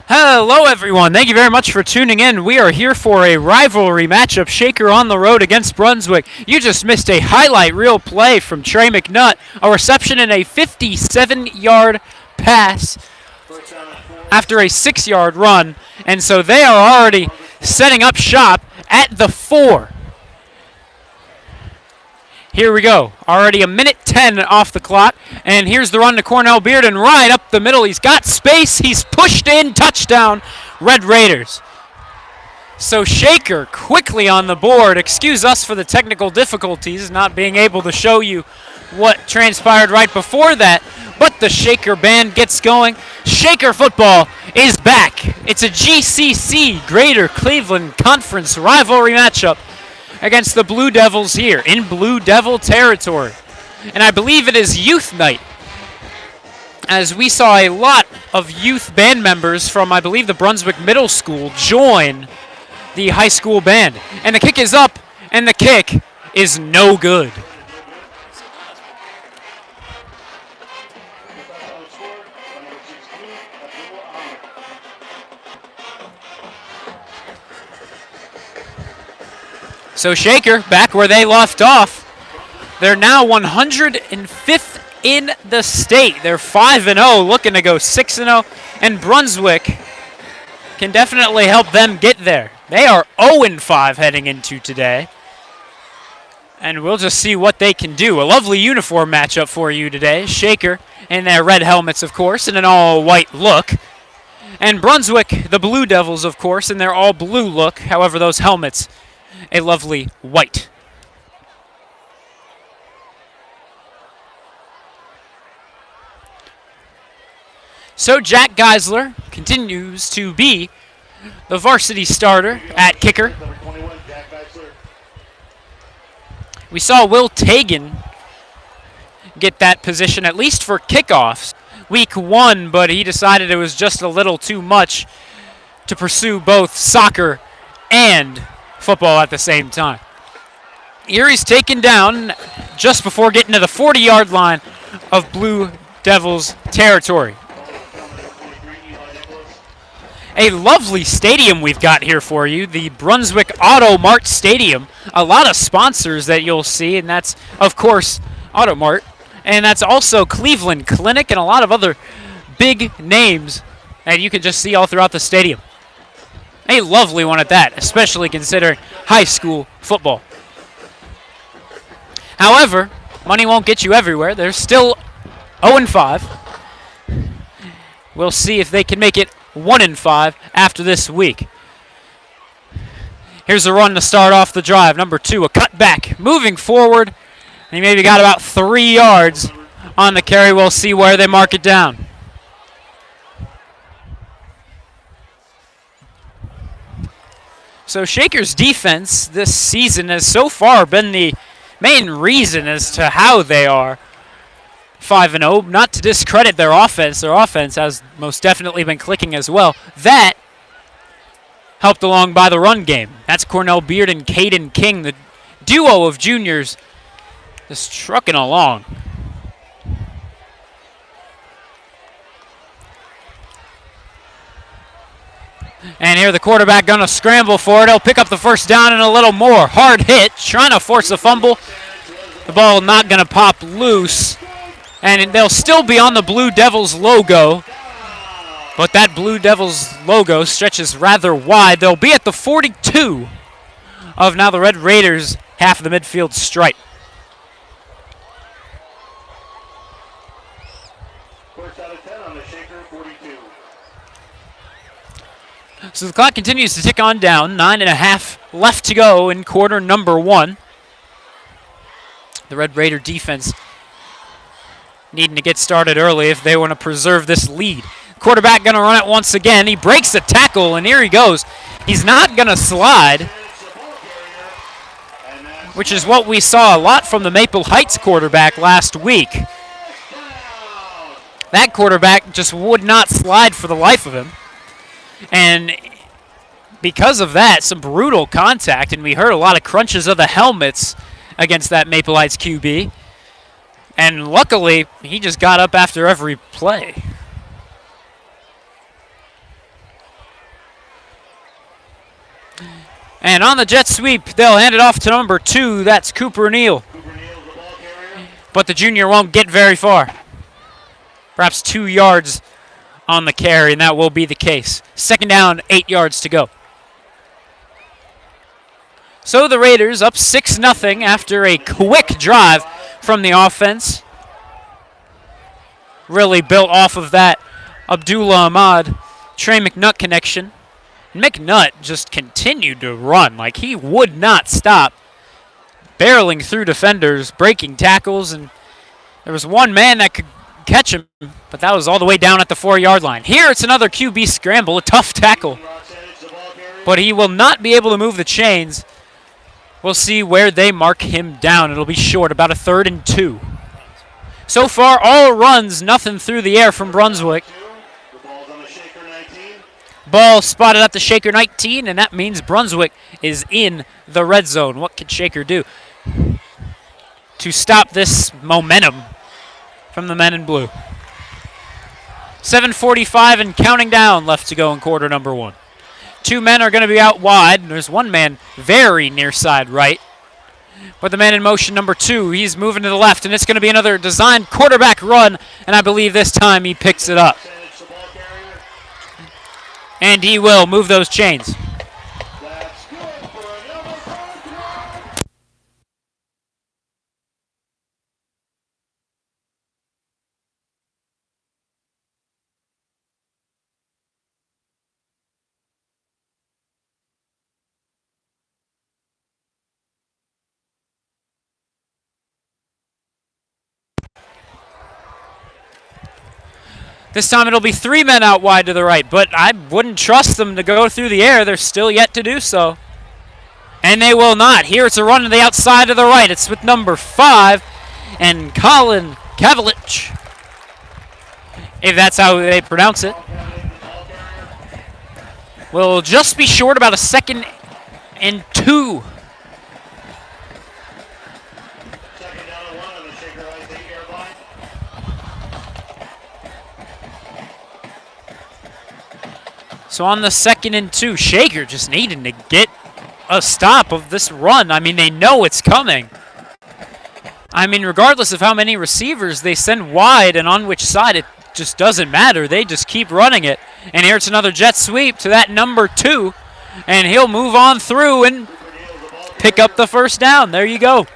Hello, everyone. Thank you very much for tuning in. We are here for a rivalry matchup. Shaker on the road against Brunswick. You just missed a highlight reel play from Trey McNutt, a reception and a 57-yard pass after a 6-yard run. And so they are already setting up shop at the 4. Here we go. Already a minute 10 off the clock. And here's the run to Cornell Bearden right up the middle. He's got space. He's pushed in. Touchdown, Red Raiders. So Shaker quickly on the board. Excuse us for the technical difficulties, not being able to show you what transpired right before that. But the Shaker band gets going. Shaker football is back. It's a GCC, Greater Cleveland Conference rivalry matchup against the Blue Devils here in Blue Devil territory. And I believe it is youth night, as we saw a lot of youth band members from, I believe, the Brunswick Middle School join the high school band. And the kick is up, and the kick is no good. So Shaker, back where they left off, they're now 105th in the state. They're 5-0, looking to go 6-0, and Brunswick can definitely help them get there. They are 0-5 heading into today, and we'll just see what they can do. A lovely uniform matchup for you today. Shaker in their red helmets, of course, in an all-white look, and Brunswick, the Blue Devils, of course, in their all-blue look. However, those helmets, a lovely white. So Jack Geisler continues to be the varsity starter at kicker. We saw Will Tagan get that position, at least for kickoffs, week 1, but he decided it was just a little too much to pursue both soccer and football at the same time. Erie's taken down just before getting to the 40-yard line of Blue Devils territory. A lovely stadium we've got here for you, the Brunswick Auto Mart Stadium. A lot of sponsors that you'll see, and that's, of course, Auto Mart. And that's also Cleveland Clinic and a lot of other big names that you can just see all throughout the stadium. A lovely one at that, especially considering high school football. However, money won't get you everywhere. They're still 0-5. We'll see if they can make it 1-5 after this week. Here's a run to start off the drive. Number 2, a cutback. Moving forward. He maybe got about 3 yards on the carry. We'll see where they mark it down. So Shaker's defense this season has so far been the main reason as to how they are 5-0. Not to discredit their offense. Their offense has most definitely been clicking as well. That helped along by the run game. That's Cornell Beard and Caden King, the duo of juniors, just trucking along. And here the quarterback going to scramble for it. He'll pick up the first down and a little more. Hard hit, trying to force a fumble. The ball not going to pop loose. And they'll still be on the Blue Devils logo. But that Blue Devils logo stretches rather wide. They'll be at the 42 of now the Red Raiders, half of the midfield stripe. So the clock continues to tick on down. 9.5 left to go in quarter number 1. The Red Raider defense needing to get started early if they want to preserve this lead. Quarterback going to run it once again. He breaks the tackle, and here he goes. He's not going to slide, which is what we saw a lot from the Maple Heights quarterback last week. That quarterback just would not slide for the life of him. And because of that, some brutal contact, and we heard a lot of crunches of the helmets against that Maple Heights QB. And luckily, he just got up after every play. And on the jet sweep, they'll hand it off to number 2. That's Cooper Neal. But the junior won't get very far. Perhaps 2 yards on the carry, and that will be the case. Second down, 8 yards to go. So the Raiders up 6-0 after a quick drive from the offense. Really built off of that Abdullah Ahmad, Trey McNutt connection. McNutt just continued to run like he would not stop, barreling through defenders, breaking tackles, and there was one man that could catch him, but that was all the way down at the 4-yard line. Here it's another QB scramble, a tough tackle, but he will not be able to move the chains. We'll see where they mark him down. It'll be short, about a 3rd and 2. So far, all runs, nothing through the air from Brunswick. Ball spotted at the Shaker 19, and that means Brunswick is in the red zone. What can Shaker do to stop this momentum from the men in blue? 7:45 and counting down left to go in quarter number 1. 2 men are going to be out wide, and there's 1 man very near side right. But the man in motion, number 2, he's moving to the left, and it's going to be another designed quarterback run, and I believe this time he picks it up. And he will move those chains. This time it'll be 3 men out wide to the right, but I wouldn't trust them to go through the air. They're still yet to do so. And they will not. Here it's a run to the outside to the right. It's with number 5 and Colin Kavalich, if that's how they pronounce it. Will just be short, about a 2nd and 2. So on the 2nd and 2, Shaker just needing to get a stop of this run. I mean, they know it's coming. I mean, regardless of how many receivers they send wide and on which side, it just doesn't matter. They just keep running it. And here it's another jet sweep to that number 2, and he'll move on through and pick up the 1st down. There you go.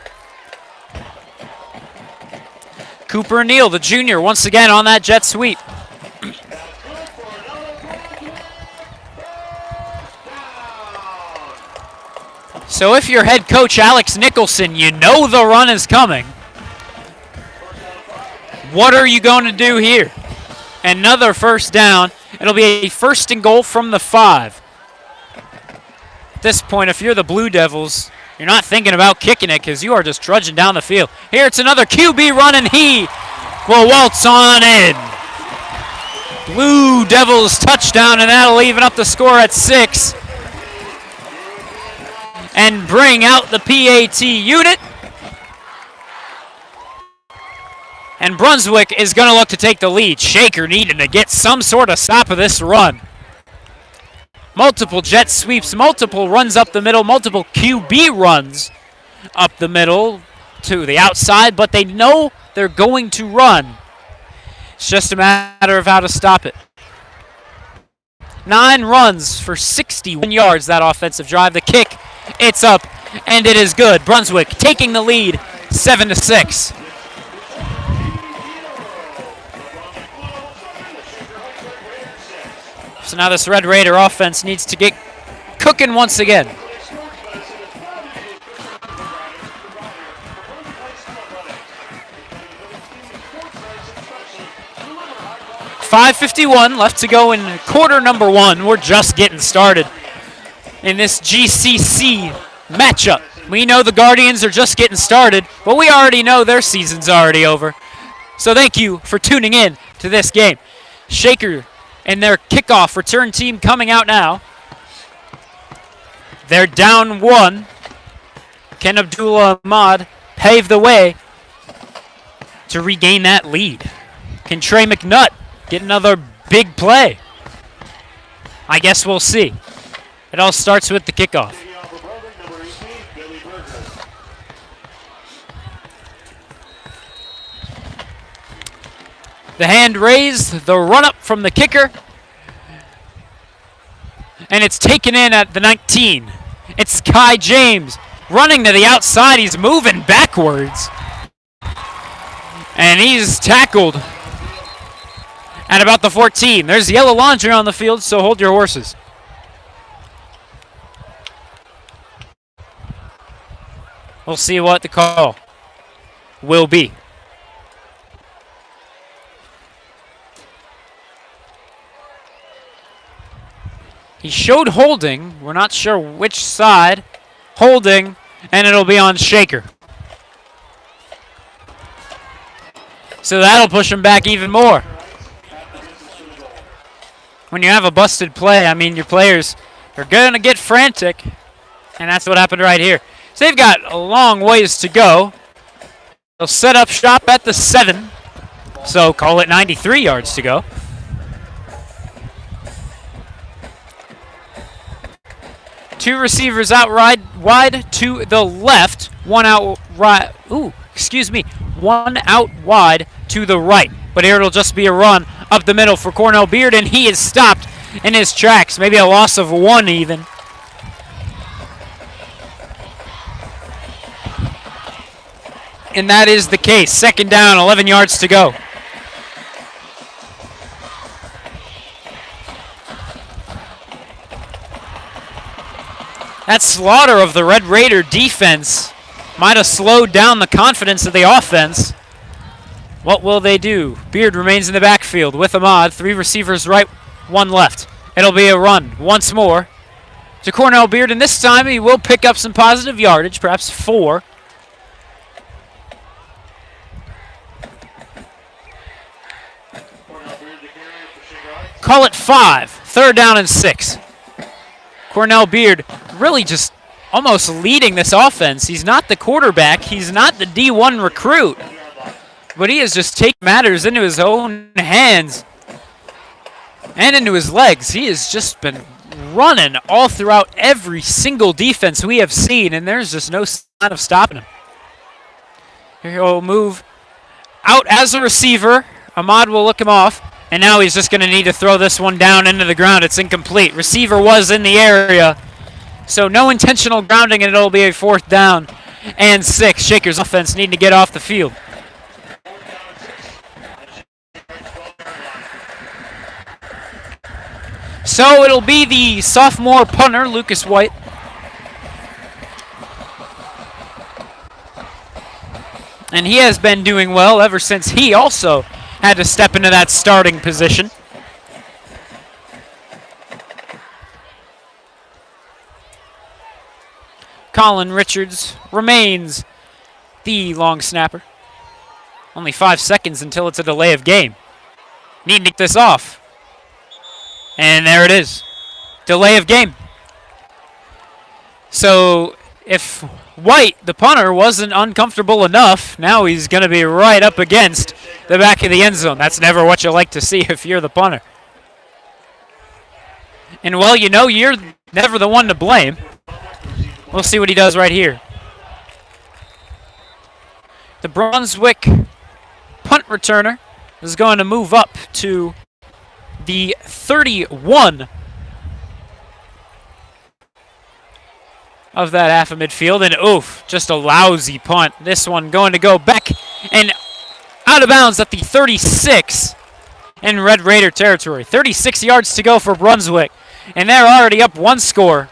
Cooper Neal, the junior, once again on that jet sweep. So if you're head coach Alex Nicholson, you know the run is coming. What are you going to do here? Another 1st down. It'll be a 1st and goal from the 5. At this point, if you're the Blue Devils, you're not thinking about kicking it because you are just trudging down the field. Here it's another QB run, and he will waltz on in. Blue Devils touchdown, and that'll even up the score at 6. And bring out the PAT unit. And Brunswick is going to look to take the lead. Shaker needing to get some sort of stop of this run. Multiple jet sweeps, multiple runs up the middle, multiple QB runs up the middle to the outside, but they know they're going to run. It's just a matter of how to stop it. 9 runs for 61 yards, that offensive drive. The kick, it's up, and it is good. Brunswick taking the lead, 7-6. So now this Red Raider offense needs to get cooking once again. .551 left to go in quarter number 1. We're just getting started in this GCC matchup. We know the Guardians are just getting started, but we already know their season's already over. So thank you for tuning in to this game. Shaker and their kickoff return team coming out now. They're down 1. Can Abdullah Ahmad pave the way to regain that lead? Can Trey McNutt get another big play? I guess we'll see. It all starts with the kickoff. The hand raised, the run up from the kicker, and it's taken in at the 19. It's Kai James running to the outside. He's moving backwards, and he's tackled at about the 14. There's yellow laundry on the field, so hold your horses. We'll see what the call will be. He showed holding. We're not sure which side. Holding, and it'll be on Shaker. So that'll push him back even more. When you have a busted play, I mean, your players are going to get frantic, and that's what happened right here. So they've got a long ways to go. They'll set up shop at the 7, so call it 93 yards to go. Two receivers out wide to the left, one out right. One out wide to the right. But here it'll just be a run up the middle for Cornell Beard, and he is stopped in his tracks. Maybe a loss of 1 even. And that is the case. Second down, 11 yards to go. That slaughter of the Red Raider defense might have slowed down the confidence of the offense. What will they do? Beard remains in the backfield with Ahmad. 3 receivers right, 1 left. It'll be a run once more to Cornell Beard, and this time he will pick up some positive yardage, perhaps 4. Call it 5. Third down and 6. Cornell Beard really just almost leading this offense. He's not the quarterback. He's not the D1 recruit. But he has just taken matters into his own hands and into his legs. He has just been running all throughout every single defense we have seen, and there's just no sign of stopping him. Here he'll move out as a receiver. Ahmad will look him off. And now he's just going to need to throw this one down into the ground. It's incomplete. Receiver was in the area. So no intentional grounding, and it'll be a 4th down and 6. Shaker's offense needing to get off the field. So it'll be the sophomore punter, Lucas White. And he has been doing well ever since he also had to step into that starting position. Colin Richards remains the long snapper. Only 5 seconds until it's a delay of game. Need to get this off. And there it is. Delay of game. So if White, the punter, wasn't uncomfortable enough, now he's going to be right up against the back of the end zone. That's never what you like to see if you're the punter. And, well, you know you're never the one to blame. We'll see what he does right here. The Brunswick punt returner is going to move up to the 31 of that half of midfield, and oof, just a lousy punt. This one going to go back and out of bounds at the 36 in Red Raider territory. 36 yards to go for Brunswick, and they're already up 1 score.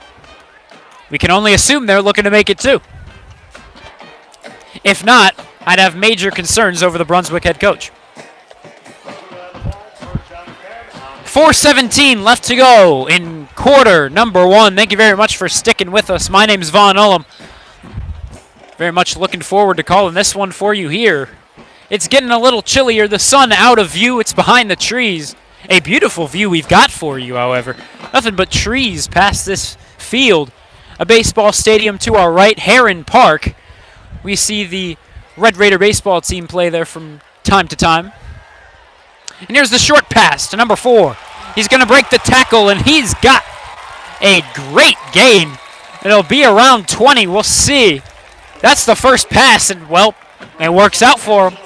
We can only assume they're looking to make it 2. If not, I'd have major concerns over the Brunswick head coach. 4:17 left to go in quarter number 1. Thank you very much for sticking with us. My name is Vaughn Ullum. Very much looking forward to calling this one for you here. It's getting a little chillier. The sun out of view. It's behind the trees. A beautiful view we've got for you, however. Nothing but trees past this field. A baseball stadium to our right, Heron Park. We see the Red Raider baseball team play there from time to time. And here's the short pass to number 4. He's going to break the tackle, and he's got a great gain. It'll be around 20. We'll see. That's the first pass, and, well, it works out for him.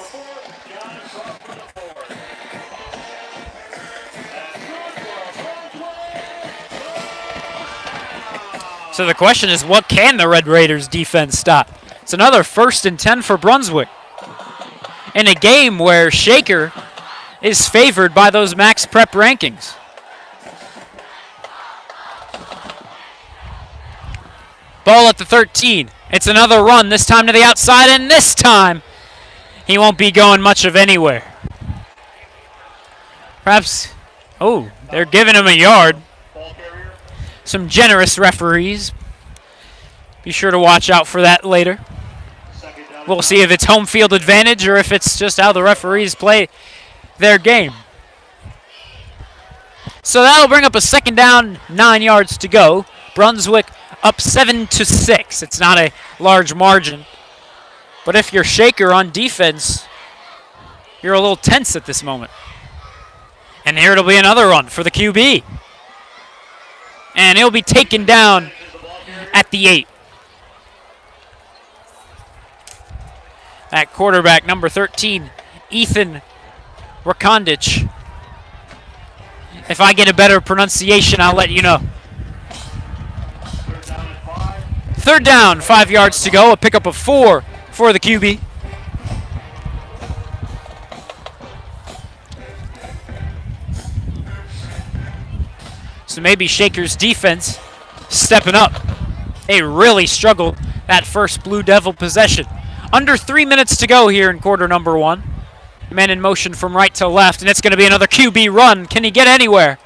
So the question is, what can the Red Raiders defense stop? It's another 1st and 10 for Brunswick in a game where Shaker is favored by those max prep rankings. Ball at the 13. It's another run, this time to the outside, and this time he won't be going much of anywhere. Perhaps, oh, they're giving him a yard. Some generous referees. Be sure to watch out for that later. We'll see if it's home field advantage or if it's just how the referees play their game. So that'll bring up a 2nd down, 9 yards to go. Brunswick up 7-6. It's not a large margin. But if you're Shaker on defense, you're a little tense at this moment. And here it'll be another run for the QB. And he'll be taken down at the 8. At quarterback, number 13, Ethan Rakondich. If I get a better pronunciation, I'll let you know. 3rd down, 5 yards to go. A pickup of 4 for the QB. So maybe Shaker's defense stepping up. They really struggled that first Blue Devil possession. Under 3 minutes to go here in quarter number 1. Man in motion from right to left, and it's going to be another QB run. Can he get anywhere?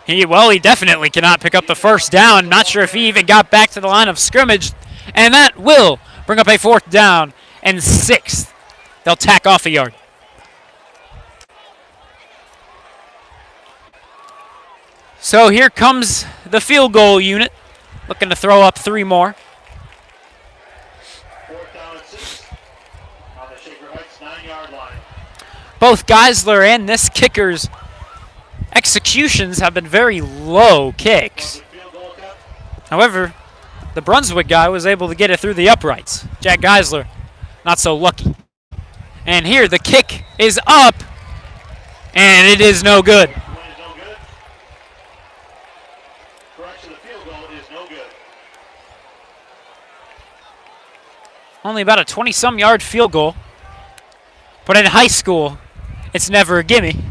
He definitely cannot pick up the 1st down. Not sure if he even got back to the line of scrimmage. And that will bring up a 4th down and 6th. They'll tack off a yard. So here comes the field goal unit, looking to throw up 3 more. 4th down and 6 on the Shaker Heights 9-yard line. Both Geisler and this kicker's executions have been very low kicks. However, the Brunswick guy was able to get it through the uprights. Jack Geisler, not so lucky. And here the kick is up, and it is no good. Only about a 20-some yard field goal. But in high school, it's never a gimme.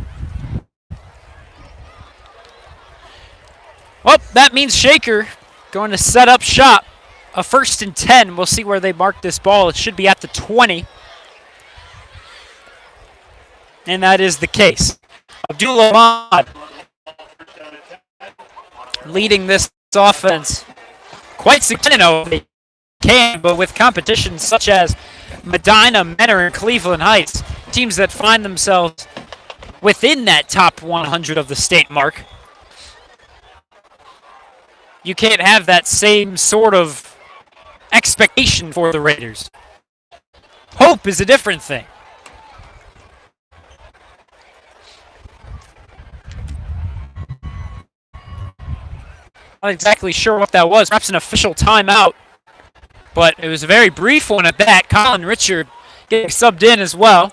Well, that means Shaker going to set up shop. A 1st and 10. We'll see where they mark this ball. It should be at the 20. And that is the case. Abdullah Ahmad leading this offense quite significantly. But with competition such as Medina, Menor, and Cleveland Heights, teams that find themselves within that top 100 of the state mark, you can't have that same sort of expectation for the Raiders. Hope is a different thing. Not exactly sure what that was. Perhaps an official timeout. But it was a very brief one at that. Colin Richard getting subbed in as well.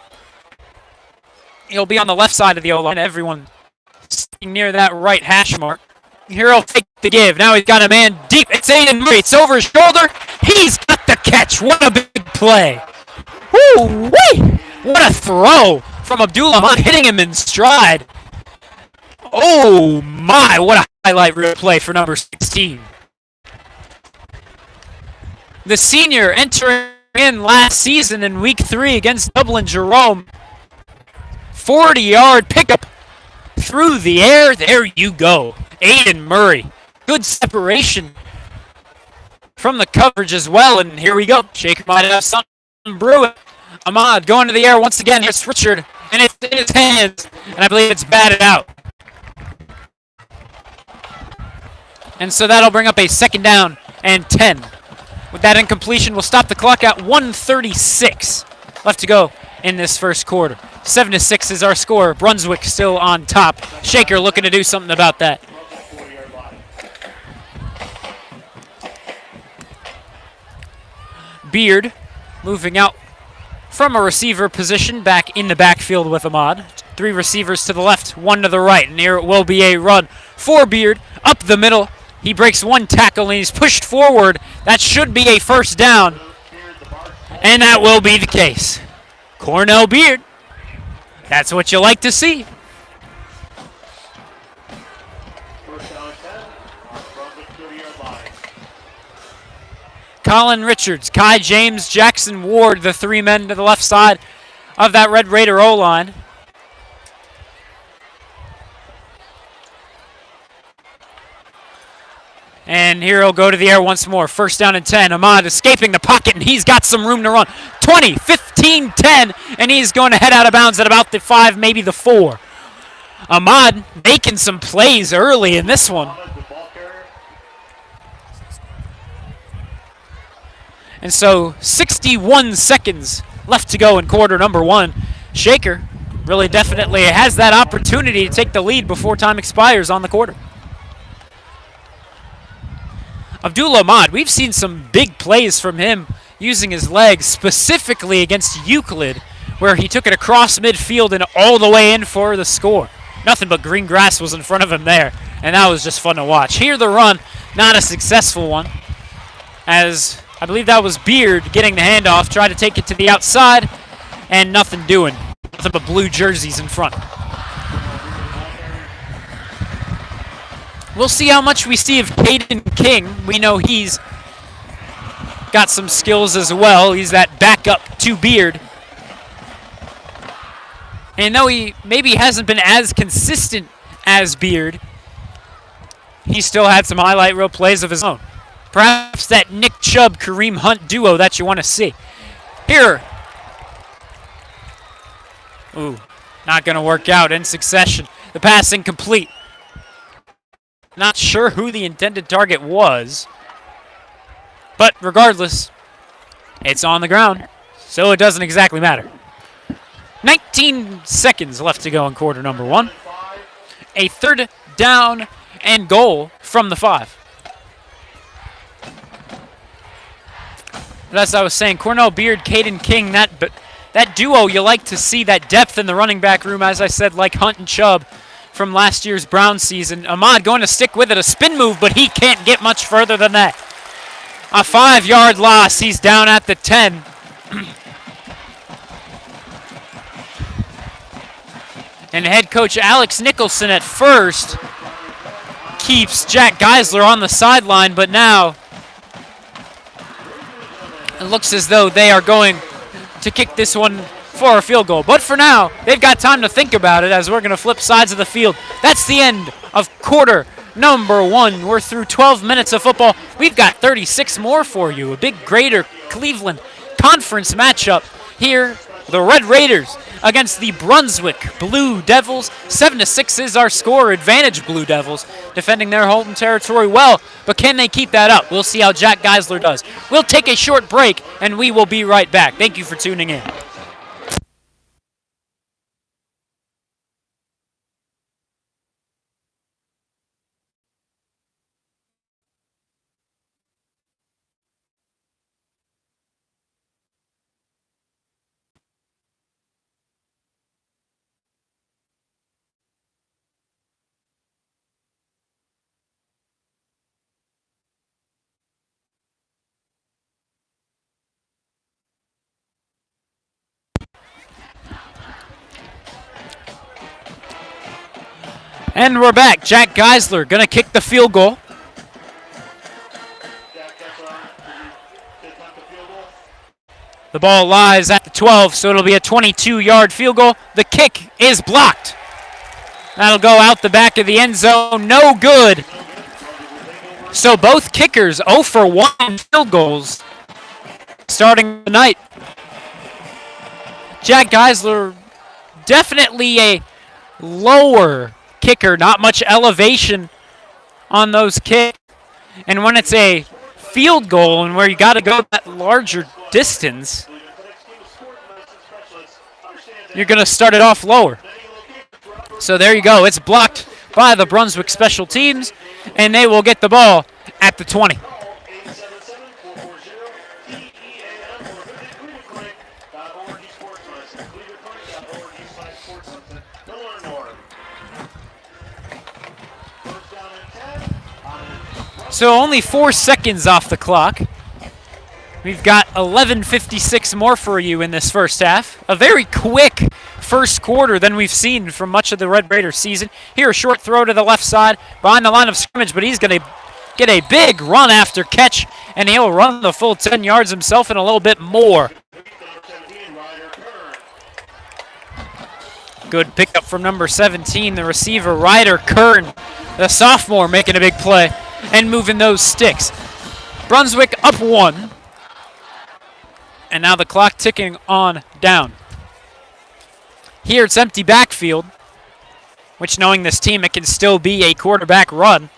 He'll be on the left side of the O-line. Everyone sitting near that right hash mark. Here he'll take the give. Now he's got a man deep. It's Aiden Murray. It's over his shoulder. He's got the catch. What a big play. Woo-wee! What a throw from Abdullah, hitting him in stride. Oh my, what a highlight reel play for number 16. The senior entering in last season in week 3 against Dublin Jerome. 40-yard pickup through the air. There you go. Aiden Murray. Good separation from the coverage as well. And here we go. Shaker might have something brewing. Ahmad going to the air once again. Here's Richard. And it's in his hands. And I believe it's batted out. And so that'll bring up a 2nd down and 10. With that incompletion, we'll stop the clock at 1:36 left to go in this first quarter. 7-6 is our score. Brunswick still on top. Shaker looking to do something about that. Beard moving out from a receiver position back in the backfield with Ahmad. 3 receivers to the left, 1 to the right, and here it will be a run for Beard up the middle. He breaks 1 tackle and he's pushed forward. That should be a first down, and that will be the case. Cornell Beard, that's what you like to see. Colin Richards, Kai James, Jackson Ward, the 3 men to the left side of that Red Raider O-line. And here he'll go to the air once more. First down and 10. Ahmad escaping the pocket, and he's got some room to run. 20, 15, 10, and he's going to head out of bounds at about the 5, maybe the 4. Ahmad making some plays early in this one. And so 61 seconds left to go in quarter number 1. Shaker really definitely has that opportunity to take the lead before time expires on the quarter. Abdul Ahmad, we've seen some big plays from him using his legs, specifically against Euclid, where he took it across midfield and all the way in for the score. Nothing but green grass was in front of him there, and that was just fun to watch. Here the run, not a successful one, as I believe that was Beard getting the handoff, tried to take it to the outside, and nothing doing. Nothing but blue jerseys in front. We'll see how much we see of Caden King. We know he's got some skills as well. He's that backup to Beard. And though he maybe hasn't been as consistent as Beard, he still had some highlight reel plays of his own. Perhaps that Nick Chubb-Kareem Hunt duo that you want to see. Here. Ooh, not going to work out in succession. The pass incomplete. Not sure who the intended target was. But regardless, it's on the ground, so it doesn't exactly matter. 19 seconds left to go in quarter number 1. A 3rd down and goal from the 5. But as I was saying, Cornell Beard, Caden King, that duo, you like to see that depth in the running back room, as I said, like Hunt and Chubb from last year's Brown season. Ahmad going to stick with it, a spin move, but he can't get much further than that. A 5-yard loss. He's down at the 10. And head coach Alex Nicholson at first keeps Jack Geisler on the sideline, but now it looks as though they are going to kick this one for a field goal. But for now, they've got time to think about it as we're going to flip sides of the field. That's the end of quarter number 1. We're through 12 minutes of football. We've got 36 more for you. A big Greater Cleveland Conference matchup here. The Red Raiders against the Brunswick Blue Devils. 7-6 is our score. Advantage Blue Devils defending their home territory well, but can they keep that up? We'll see how Jack Geisler does. We'll take a short break, and we will be right back. Thank you for tuning in. And we're back. Jack Geisler going to kick the field goal. The ball lies at the 12, so it'll be a 22-yard field goal. The kick is blocked. That'll go out the back of the end zone. No good. So both kickers 0 for 1 field goals starting tonight. Jack Geisler, definitely a lower kicker, not much elevation on those kicks. And when it's a field goal and where you got to go that larger distance, you're going to start it off lower. So there you go. It's blocked by the Brunswick special teams, and they will get the ball at the 20. So only 4 seconds off the clock. We've got 11:56 more for you in this first half. A very quick first quarter than we've seen from much of the Red Raiders season. Here, a short throw to the left side behind the line of scrimmage, but he's going to get a big run after catch, and he'll run the full 10 yards himself and a little bit more. Good pickup from number 17, the receiver, Ryder Kern, the sophomore, making a big play and moving those sticks. Brunswick up 1. And now the clock ticking on down. Here it's empty backfield, which knowing this team, it can still be a quarterback run.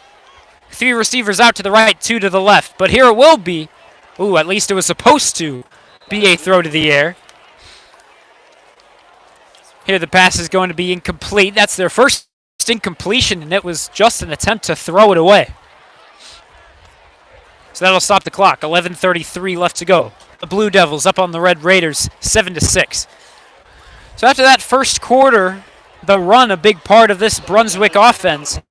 3 receivers out to the right, 2 to the left. But here it will be, at least it was supposed to be a throw to the air. Here the pass is going to be incomplete. That's their first incompletion, and it was just an attempt to throw it away. So that'll stop the clock. 11:33 left to go. The Blue Devils up on the Red Raiders, 7-6. So after that first quarter, the run, a big part of this Brunswick offense,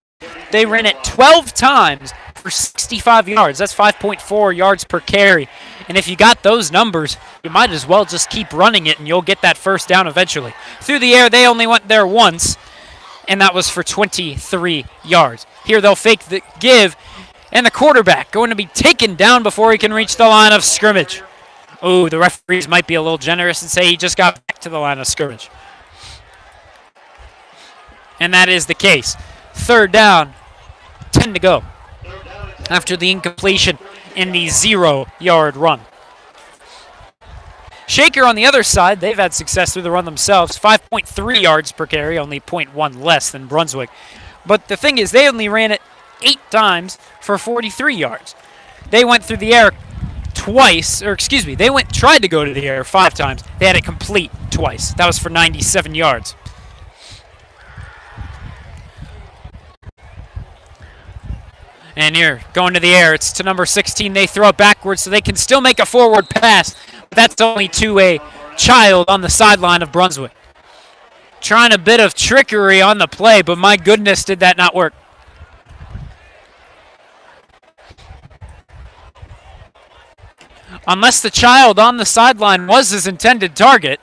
they ran it 12 times for 65 yards. That's 5.4 yards per carry. And if you got those numbers, you might as well just keep running it and you'll get that first down eventually. Through the air, they only went there once, and that was for 23 yards. Here they'll fake the give, and the quarterback going to be taken down before he can reach the line of scrimmage. Oh, the referees might be a little generous and say he just got back to the line of scrimmage. And that is the case. Third down, 10 to go after the incompletion in the 0-yard run. Shaker on the other side, they've had success through the run themselves. 5.3 yards per carry, only 0.1 less than Brunswick. But the thing is, they only ran it 8 times for 43 yards. They went through the air twice, tried to go to the air 5 times. They had it complete twice. That was for 97 yards. And here, going to the air, it's to number 16. They throw it backwards so they can still make a forward pass. But that's only to a child on the sideline of Brunswick. Trying a bit of trickery on the play, but my goodness, did that not work. Unless the child on the sideline was his intended target,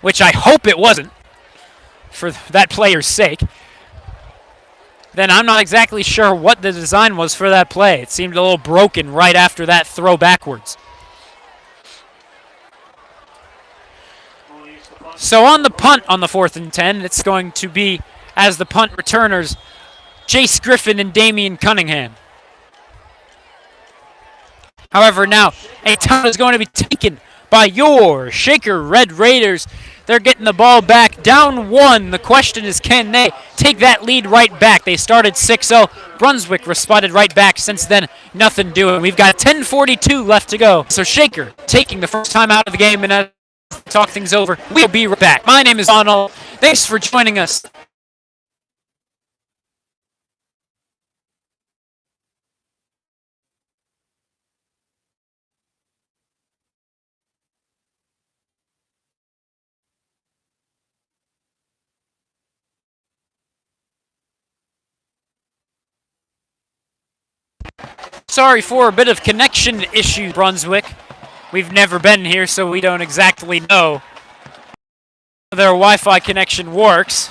which I hope it wasn't, for that player's sake, then I'm not exactly sure what the design was for that play. It seemed a little broken right after that throw backwards. So on the punt on the 4th and 10, it's going to be, as the punt returners, Jace Griffin and Damian Cunningham. However, now a time is going to be taken by your Shaker Red Raiders. They're getting the ball back, down 1. The question is, can they take that lead right back? They started 6-0. Brunswick responded right back. Since then, nothing doing. We've got 10:42 left to go. So Shaker taking the first time out of the game, and as we talk things over, we'll be right back. My name is Donald. Thanks for joining us. Sorry for a bit of connection issue, Brunswick. We've never been here, so we don't exactly know how their Wi-Fi connection works.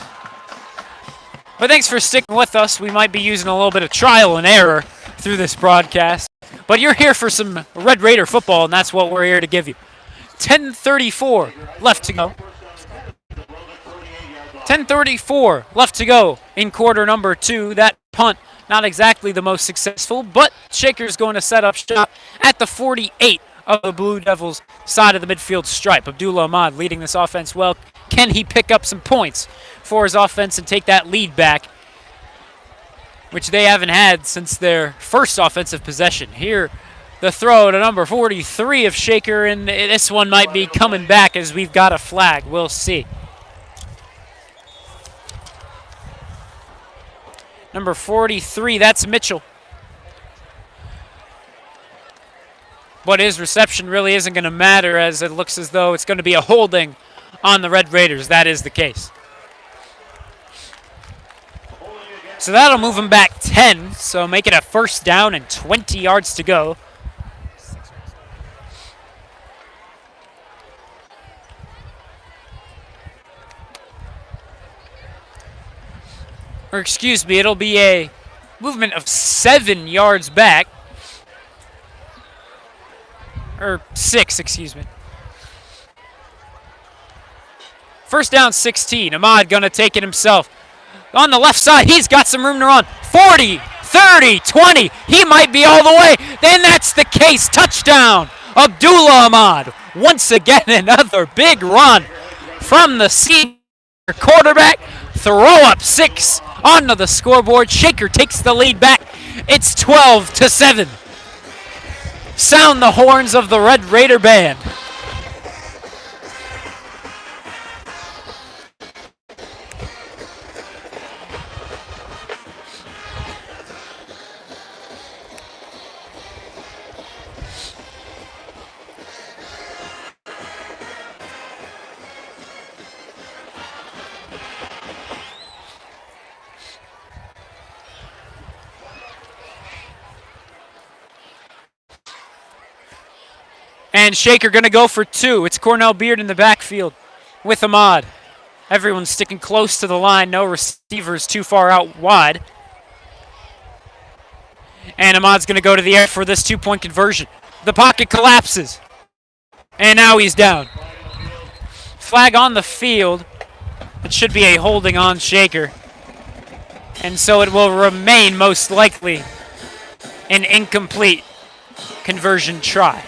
But thanks for sticking with us. We might be using a little bit of trial and error through this broadcast. But you're here for some Red Raider football, and that's what we're here to give you. 10:34 left to go. 10:34 left to go in quarter number 2. That punt, not exactly the most successful, but Shaker's going to set up shop at the 48 of the Blue Devils' side of the midfield stripe. Abdullah Ahmad leading this offense well. Can he pick up some points for his offense and take that lead back, which they haven't had since their first offensive possession? Here, the throw to number 43 of Shaker, and this one might be coming back as we've got a flag. We'll see. Number 43, that's Mitchell. But his reception really isn't going to matter, as it looks as though it's going to be a holding on the Red Raiders. That is the case. So that'll move him back 10, so make it a first down and 20 yards to go. Or excuse me, it'll be a movement of 7 yards back. Or 6, excuse me. First down 16. Ahmad gonna take it himself. On the left side, he's got some room to run. 40, 30, 20. He might be all the way. Then that's the case. Touchdown. Abdullah Ahmad. Once again, another big run from the senior quarterback. Throw up 6 onto the scoreboard. Shaker takes the lead back. It's 12-7. Sound the horns of the Red Raider band. And Shaker going to go for 2. It's Cornell Beard in the backfield with Ahmad. Everyone's sticking close to the line. No receivers too far out wide. And Ahmad's going to go to the air for this 2-point conversion. The pocket collapses. And now he's down. Flag on the field. It should be a holding on Shaker. And so it will remain most likely an incomplete conversion try.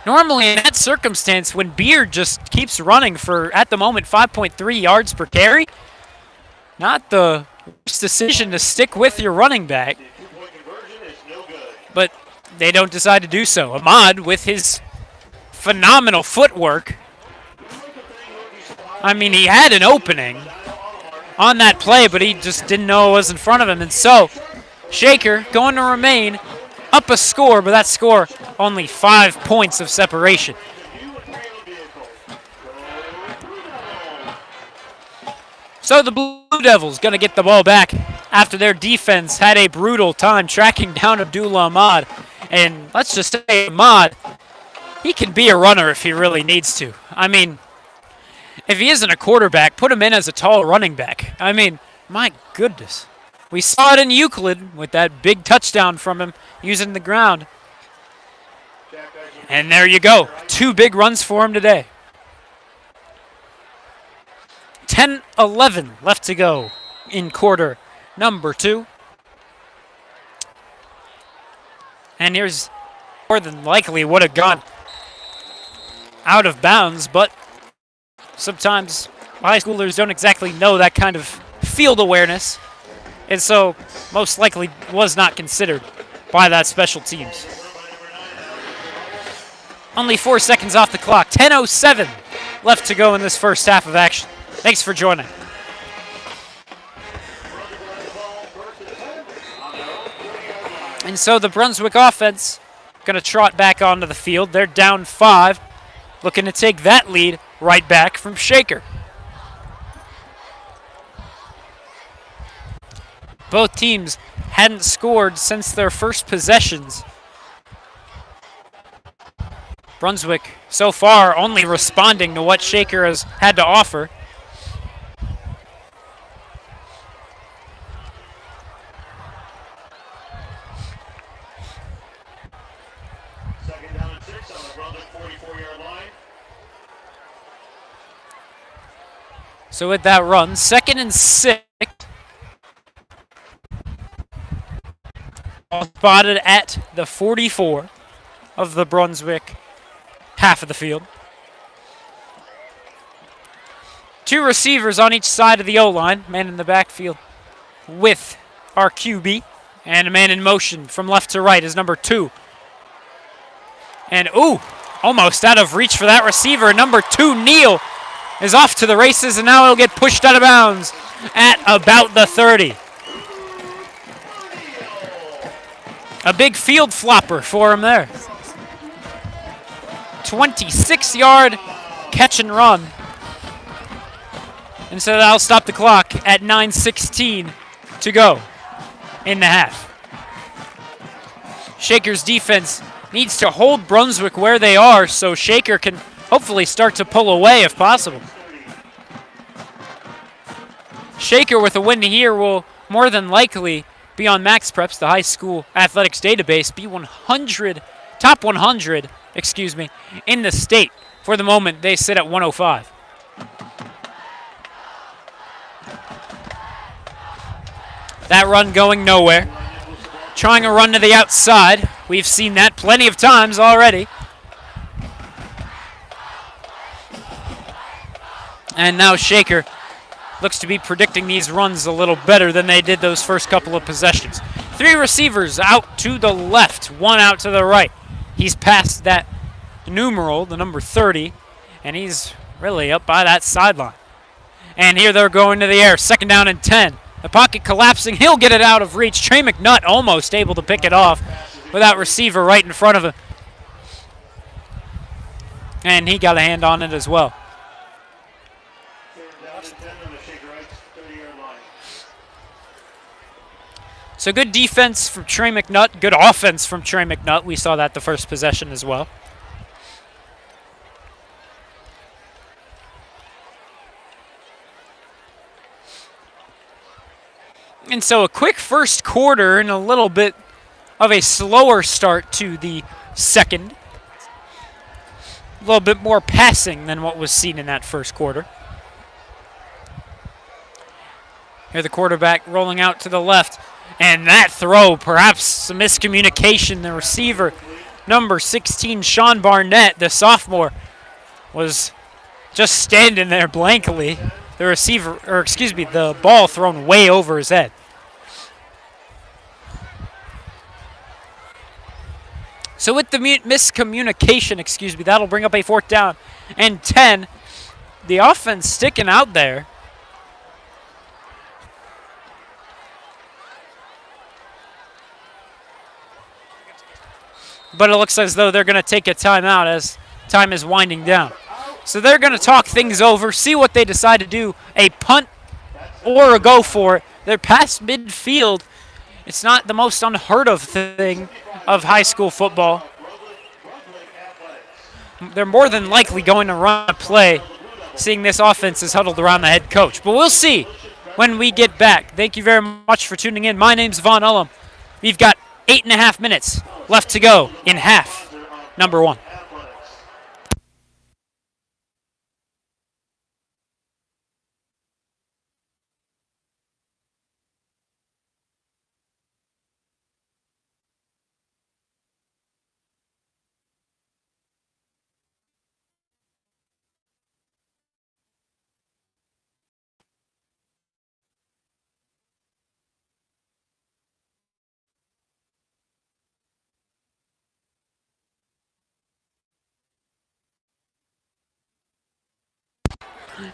Normally in that circumstance, when Beard just keeps running for, at the moment, 5.3 yards per carry, not the worst decision to stick with your running back. But they don't decide to do so. Ahmad, with his phenomenal footwork, I mean, he had an opening on that play, but he just didn't know it was in front of him. And so, Shaker going to remain up a score, but that score only 5 points of separation. So the Blue Devils going to get the ball back after their defense had a brutal time tracking down Abdullah Ahmad. And let's just say Ahmad, he can be a runner if he really needs to. I mean, if he isn't a quarterback, put him in as a tall running back. I mean, my goodness. We saw it in Euclid with that big touchdown from him using the ground. And there you go. 2 big runs for him today. 10-11 left to go in quarter number 2. And here's more than likely would have gone out of bounds, but sometimes high schoolers don't exactly know that kind of field awareness. And so, most likely was not considered by that special teams. Only 4 seconds off the clock. 10:07 left to go in this first half of action. Thanks for joining. And so the Brunswick offense going to trot back onto the field. They're down 5, looking to take that lead right back from Shaker. Both teams hadn't scored since their first possessions. Brunswick, so far, only responding to what Shaker has had to offer. Second down and 6 on the Brunswick 44-yard line. So with that run, 2nd and 6. Spotted at the 44 of the Brunswick half of the field. 2 receivers on each side of the O-line. Man in the backfield with our QB. And a man in motion from left to right is number 2. And ooh, almost out of reach for that receiver. Number 2, Neal, is off to the races, and now he'll get pushed out of bounds at about the 30. A big field flopper for him there. 26-yard catch and run. And so that'll stop the clock at 9:16 to go in the half. Shaker's defense needs to hold Brunswick where they are so Shaker can hopefully start to pull away if possible. Shaker with a win here will more than likely be on Max Preps, the high school athletics database, be top 100, in the state. For the moment, they sit at 105. That run going nowhere. Trying a run to the outside. We've seen that plenty of times already. And now Shaker looks to be predicting these runs a little better than they did those first couple of possessions. 3 receivers out to the left, 1 out to the right. He's past that numeral, the number 30, and he's really up by that sideline. And here they're going to the air, 2nd down and 10. The pocket collapsing, he'll get it out of reach. Trey McNutt almost able to pick it off without receiver right in front of him. And he got a hand on it as well. So good defense from Trey McNutt, good offense from Trey McNutt. We saw that the first possession as well. And so a quick first quarter and a little bit of a slower start to the second. A little bit more passing than what was seen in that first quarter. Here the quarterback rolling out to the left. And that throw, perhaps some miscommunication. The receiver, number 16, Sean Barnett, the sophomore, was just standing there blankly. The ball thrown way over his head. So with the miscommunication, that'll bring up a 4th down and 10. The offense sticking out there. But it looks as though they're going to take a timeout as time is winding down. So they're going to talk things over, see what they decide to do, a punt or a go for it. They're past midfield. It's not the most unheard of thing of high school football. They're more than likely going to run a play, seeing this offense is huddled around the head coach. But we'll see when we get back. Thank you very much for tuning in. My name's Vaughn Ullum. We've got 8.5 minutes left to go in half number 1.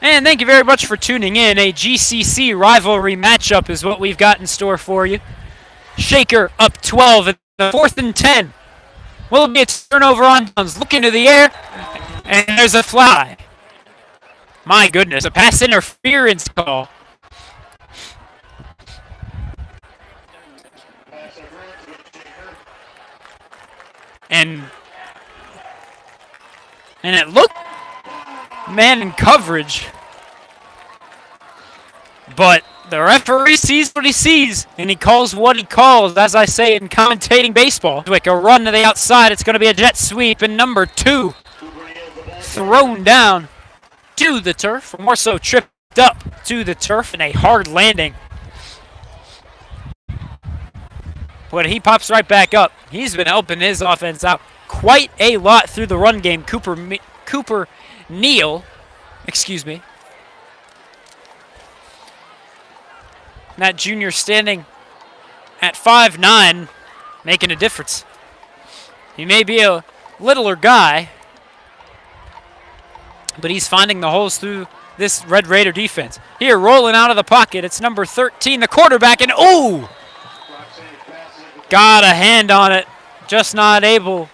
And thank you very much for tuning in. A GCC rivalry matchup is what we've got in store for you. Shaker up 12 at the 4th and 10. Will be a turnover on downs. Look into the air, and there's a fly. My goodness, a pass interference call. And it looked man in coverage, but the referee sees what he sees, and he calls what he calls, as I say in commentating baseball. Like a run to the outside, it's going to be a jet sweep, and number 2 thrown down to the turf, or more so tripped up to the turf in a hard landing. But he pops right back up. He's been helping his offense out quite a lot through the run game. Cooper Neal, that junior standing at 5'9", making a difference. He may be a littler guy, but he's finding the holes through this Red Raider defense. Here, rolling out of the pocket, it's number 13, the quarterback, and ooh! Got a hand on it, just not able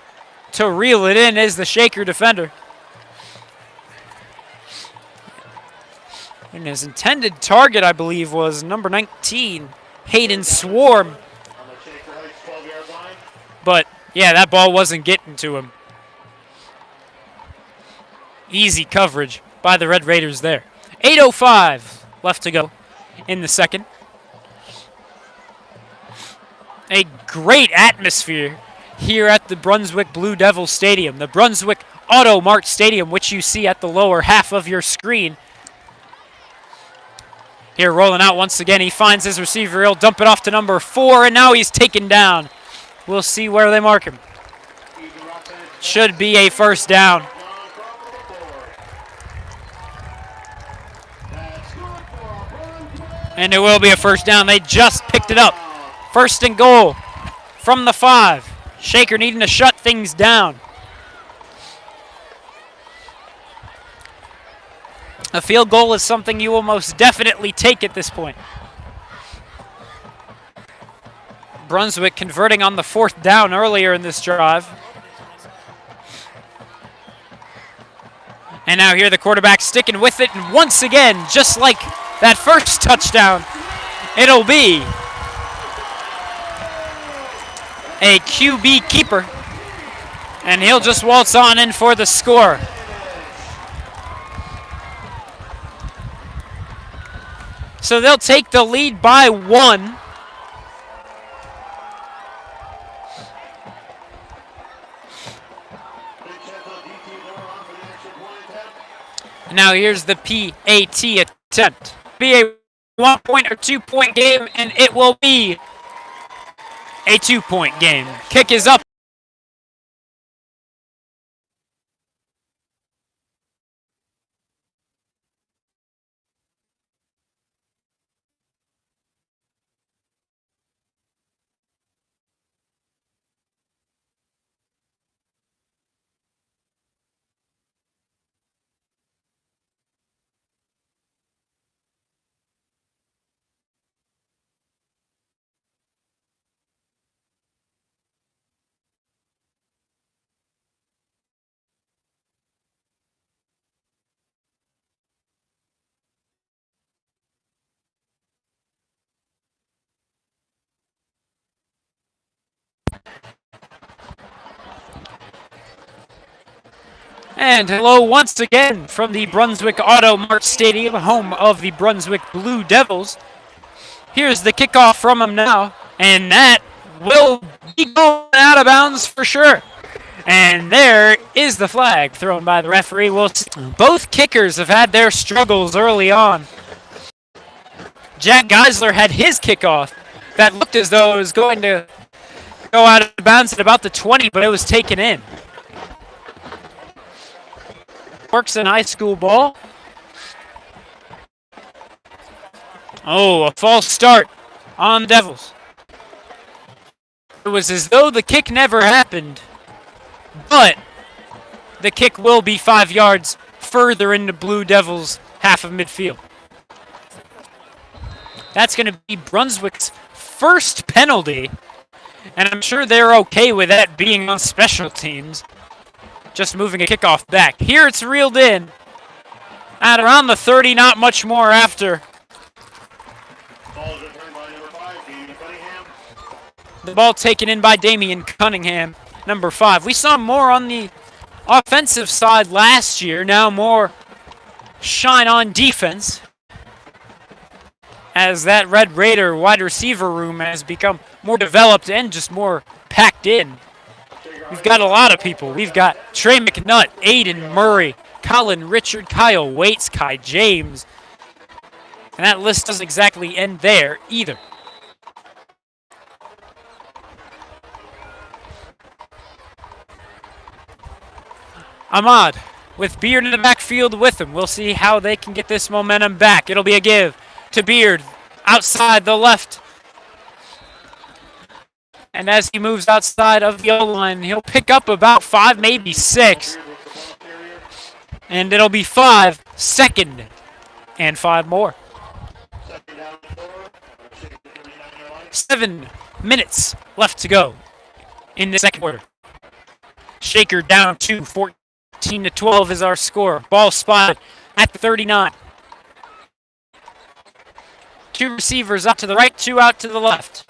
to reel it in is the Shaker defender. And his intended target, I believe, was number 19, Hayden Swarm. On the Shaker Heights 12-yard line. But, yeah, that ball wasn't getting to him. Easy coverage by the Red Raiders there. 8:05 left to go in the second. A great atmosphere here at the Brunswick Blue Devils Stadium, the Brunswick Auto Mart Stadium, which you see at the lower half of your screen. Here, rolling out once again, he finds his receiver. He'll dump it off to number 4, and now he's taken down. We'll see where they mark him. Should be a first down. And it will be a first down. They just picked it up. First and goal from the 5. Shaker needing to shut things down. A field goal is something you will most definitely take at this point. Brunswick converting on the 4th down earlier in this drive. And now here the quarterback sticking with it, and once again, just like that first touchdown, it'll be a QB keeper, and he'll just waltz on in for the score. So they'll take the lead by 1. Now here's the PAT attempt. Be a 1-point or 2-point game, and it will be a 2-point game. Kick is up. And hello once again from the Brunswick Auto Mart Stadium, home of the Brunswick Blue Devils. Here's the kickoff from them now, and that will be going out of bounds for sure. And there is the flag thrown by the referee. Both kickers have had their struggles early on. Jack Geisler had his kickoff that looked as though it was going to go out of bounds at about the 20, but it was taken in. Works in high school ball. Oh, a false start on the Devils. It was as though the kick never happened, but the kick will be 5 yards further into Blue Devils' half of midfield. That's going to be Brunswick's first penalty, and I'm sure they're okay with that being on special teams. Just moving a kickoff back. Here it's reeled in at around the 30, not much more after. The ball taken in by Damian Cunningham, number 5. We saw more on the offensive side last year, now more shine on defense, as that Red Raider wide receiver room has become more developed and just more packed in. We've got a lot of people. We've got Trey McNutt, Aiden Murray, Colin Richard, Kyle Waits, Kai James. And that list doesn't exactly end there either. Ahmad with Beard in the backfield with him. We'll see how they can get this momentum back. It'll be a give to Beard outside the left. And as he moves outside of the O-line, he'll pick up about 5, maybe 6. And it'll be 5, second, and 5 more. 7 minutes left to go in the second quarter. Shaker down 2, 14-12 is our score. Ball spotted at the 39. Two receivers out to the right, two out to the left.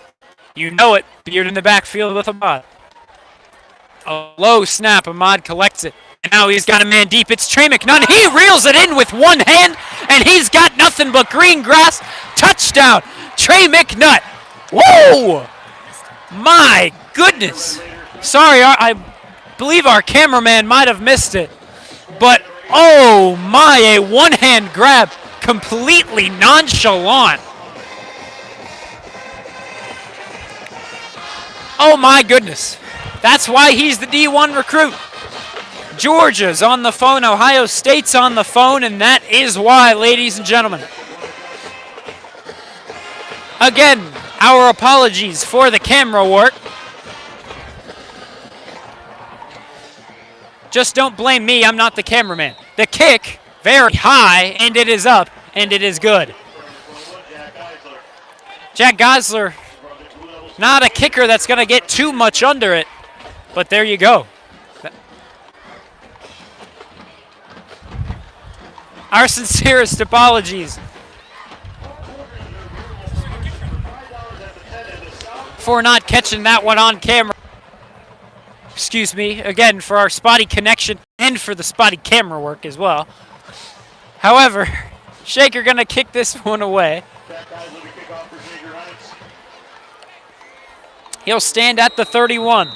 You know it. Beard in the backfield with Ahmad. A low snap. Ahmad collects it. And now he's got a man deep. It's Trey McNutt. He reels it in with one hand, and he's got nothing but green grass. Touchdown. Trey McNutt. Whoa! My goodness. Sorry, I believe our cameraman might have missed it. But, oh my, a one-hand grab. Completely nonchalant. Oh my goodness. That's why he's the D1 recruit. Georgia's on the phone, Ohio State's on the phone, and that is why, ladies and gentlemen. Again, our apologies for the camera work. Just don't blame me, I'm not the cameraman. The kick, very high, and it is up, and it is good. Jack Geisler, not a kicker that's going to get too much under it, but there you go. Our sincerest apologies for not catching that one on camera. Excuse me, again, for our spotty connection and for the spotty camera work as well. However, Shaker going to kick this one away. He'll stand at the 31.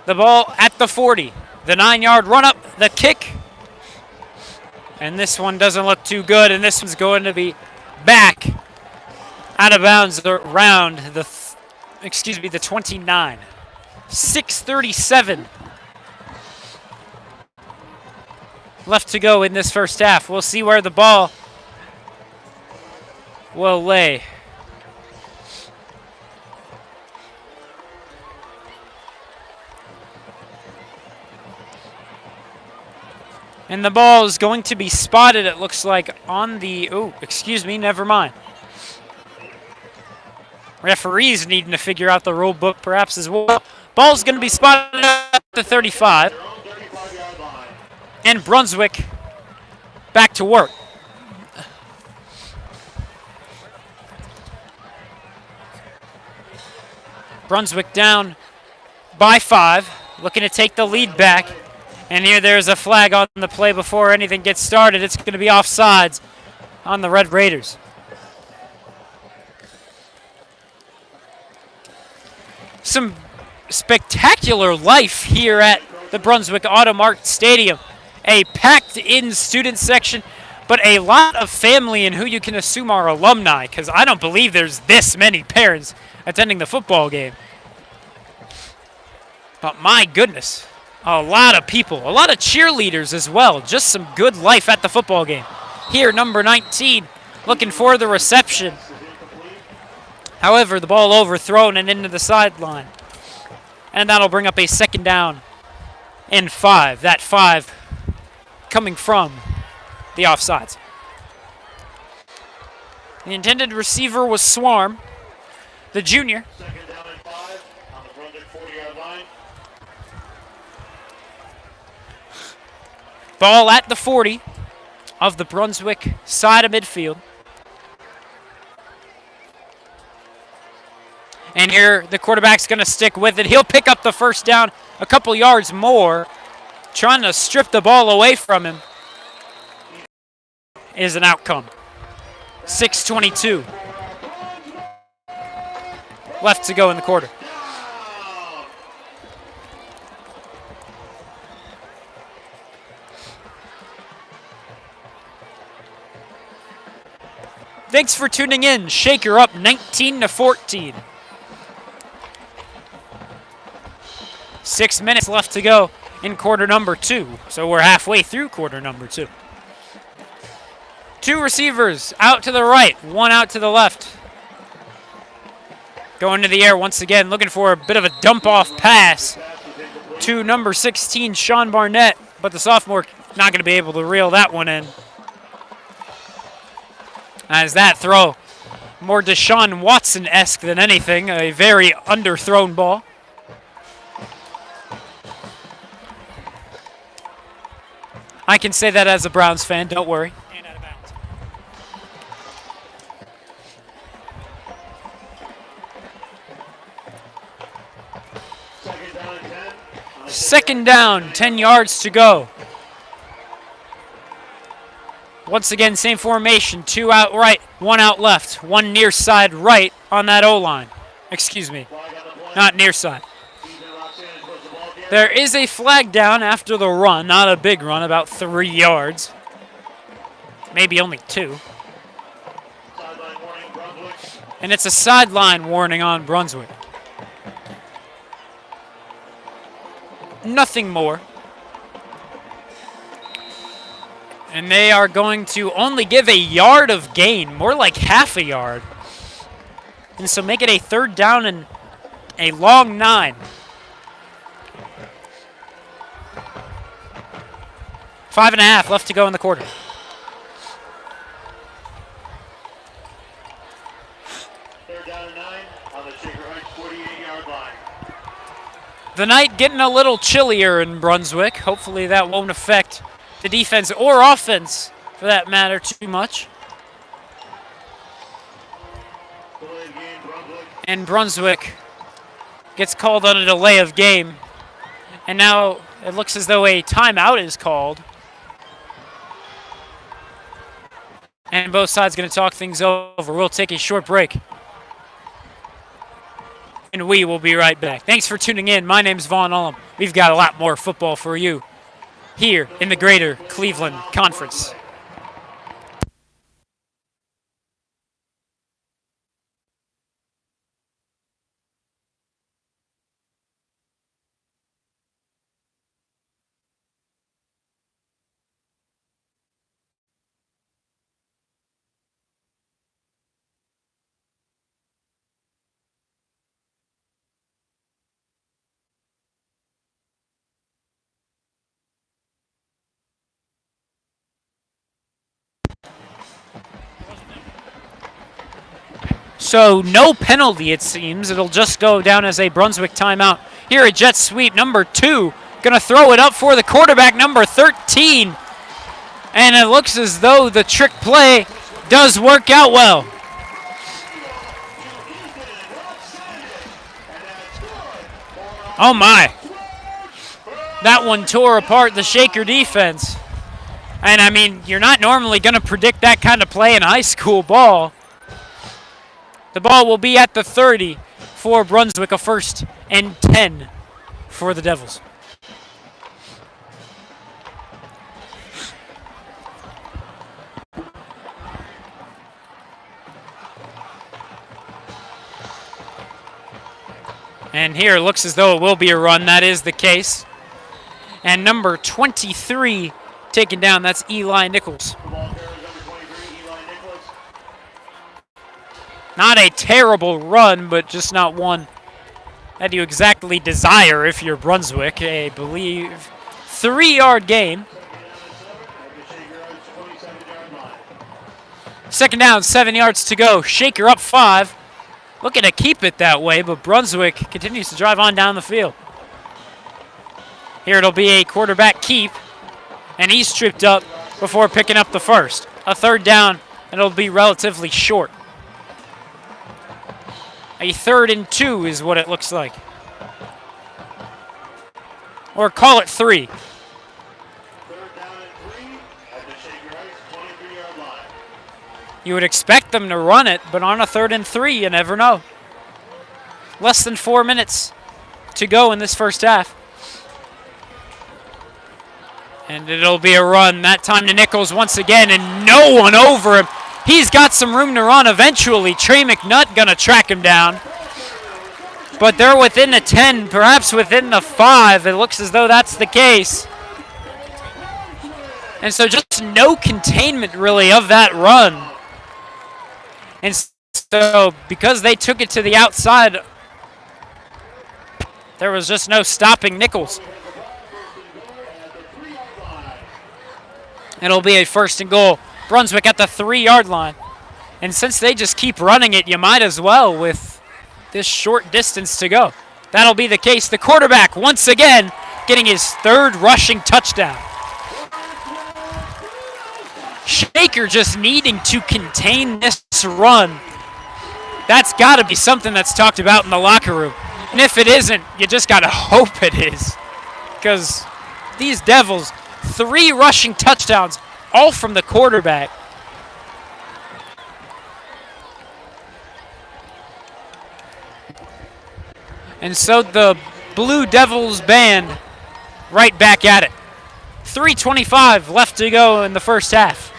The ball at the 40. The 9-yard run up, the kick. And this one doesn't look too good, and this one's going to be back out of bounds around the, the 29. 6:37 left to go in this first half. We'll see where the ball will lay. And the ball is going to be spotted, it looks like, on the... Oh, excuse me, never mind. Referees needing to figure out the rule book perhaps as well. Ball's going to be spotted at the 35. And Brunswick back to work. Brunswick down by 5, looking to take the lead back. And here there's a flag on the play before anything gets started. It's going to be offsides on the Red Raiders. Some spectacular life here at the Brunswick Automart Stadium. A packed-in student section, but a lot of family and who you can assume are alumni, because I don't believe there's this many parents attending the football game. But my goodness. A lot of people, a lot of cheerleaders as well. Just some good life at the football game. Here, number 19, looking for the reception. However, the ball overthrown and into the sideline. And that'll bring up a second down and 5. That 5 coming from the offsides. The intended receiver was Swarm, the junior. Second down and 5 on the Brunswick 40-yard line. Ball at the 40 of the Brunswick side of midfield. And here the quarterback's going to stick with it. He'll pick up the first down a couple yards more. Trying to strip the ball away from him is an outcome. 6:22 left to go in the quarter. Thanks for tuning in. Shaker up 19-14. 6 minutes left to go in quarter number 2. So we're halfway through quarter number 2. 2 receivers out to the right, 1 out to the left. Going to the air once again, looking for a bit of a dump-off pass to number 16, Sean Barnett. But the sophomore not going to be able to reel that one in. As that throw, more Deshaun Watson-esque than anything, a very underthrown ball. I can say that as a Browns fan, don't worry. And out of bounds. Second down, 10 yards to go. Once again, same formation, 2 out right, 1 out left, 1 near side right on that O-line. Excuse me, not near side. There is a flag down after the run, not a big run, about 3 yards. Maybe only 2. And it's a sideline warning on Brunswick. Nothing more. And they are going to only give a yard of gain, more like half a yard. And so make it a third down and a long 9. 5.5 left to go in the quarter. Third down and 9 on the Shaker Heights 48-yard line. The night getting a little chillier in Brunswick. Hopefully that won't affect the defense or offense, for that matter, too much. And Brunswick gets called on a delay of game. And now it looks as though a timeout is called. And both sides going to talk things over. We'll take a short break. And we will be right back. Thanks for tuning in. My name's Vaughn Ullum. We've got a lot more football for you here in the Greater Cleveland Conference. So no penalty, it seems. It'll just go down as a Brunswick timeout. Here a jet sweep, number 2. Going to throw it up for the quarterback, number 13. And it looks as though the trick play does work out well. Oh my. That one tore apart the Shaker defense. And I mean, you're not normally going to predict that kind of play in high school ball. The ball will be at the 30 for Brunswick, a 1st and 10 for the Devils. And here it looks as though it will be a run. That is the case. And number 23 taken down. That's Eli Nichols. Not a terrible run, but just not one that you exactly desire if you're Brunswick. I believe 3-yard gain. Second down, 7 yards to go. Shaker up 5. Looking to keep it that way, but Brunswick continues to drive on down the field. Here it'll be a quarterback keep, and he's tripped up before picking up the first. A third down, and it'll be relatively short. A 3rd and 2 is what it looks like. Or call it 3. Third down and 3 at the Shaker Heights 23-yard line. You would expect them to run it, but on a 3rd and 3, you never know. Less than 4 minutes to go in this first half. And it'll be a run, that time to Nichols once again, and no one over him. He's got some room to run eventually. Trey McNutt gonna track him down. But they're within the 10, perhaps within the 5. It looks as though that's the case. And so just no containment really of that run. And so because they took it to the outside, there was just no stopping Nichols. It'll be a 1st and goal. Brunswick at the 3-yard line. And since they just keep running it, you might as well with this short distance to go. That'll be the case. The quarterback, once again, getting his 3rd rushing touchdown. Shaker just needing to contain this run. That's got to be something that's talked about in the locker room. And if it isn't, you just got to hope it is. because these Devils, 3 rushing touchdowns, all from the quarterback. And so the Blue Devils band right back at it. 3:25 left to go in the first half.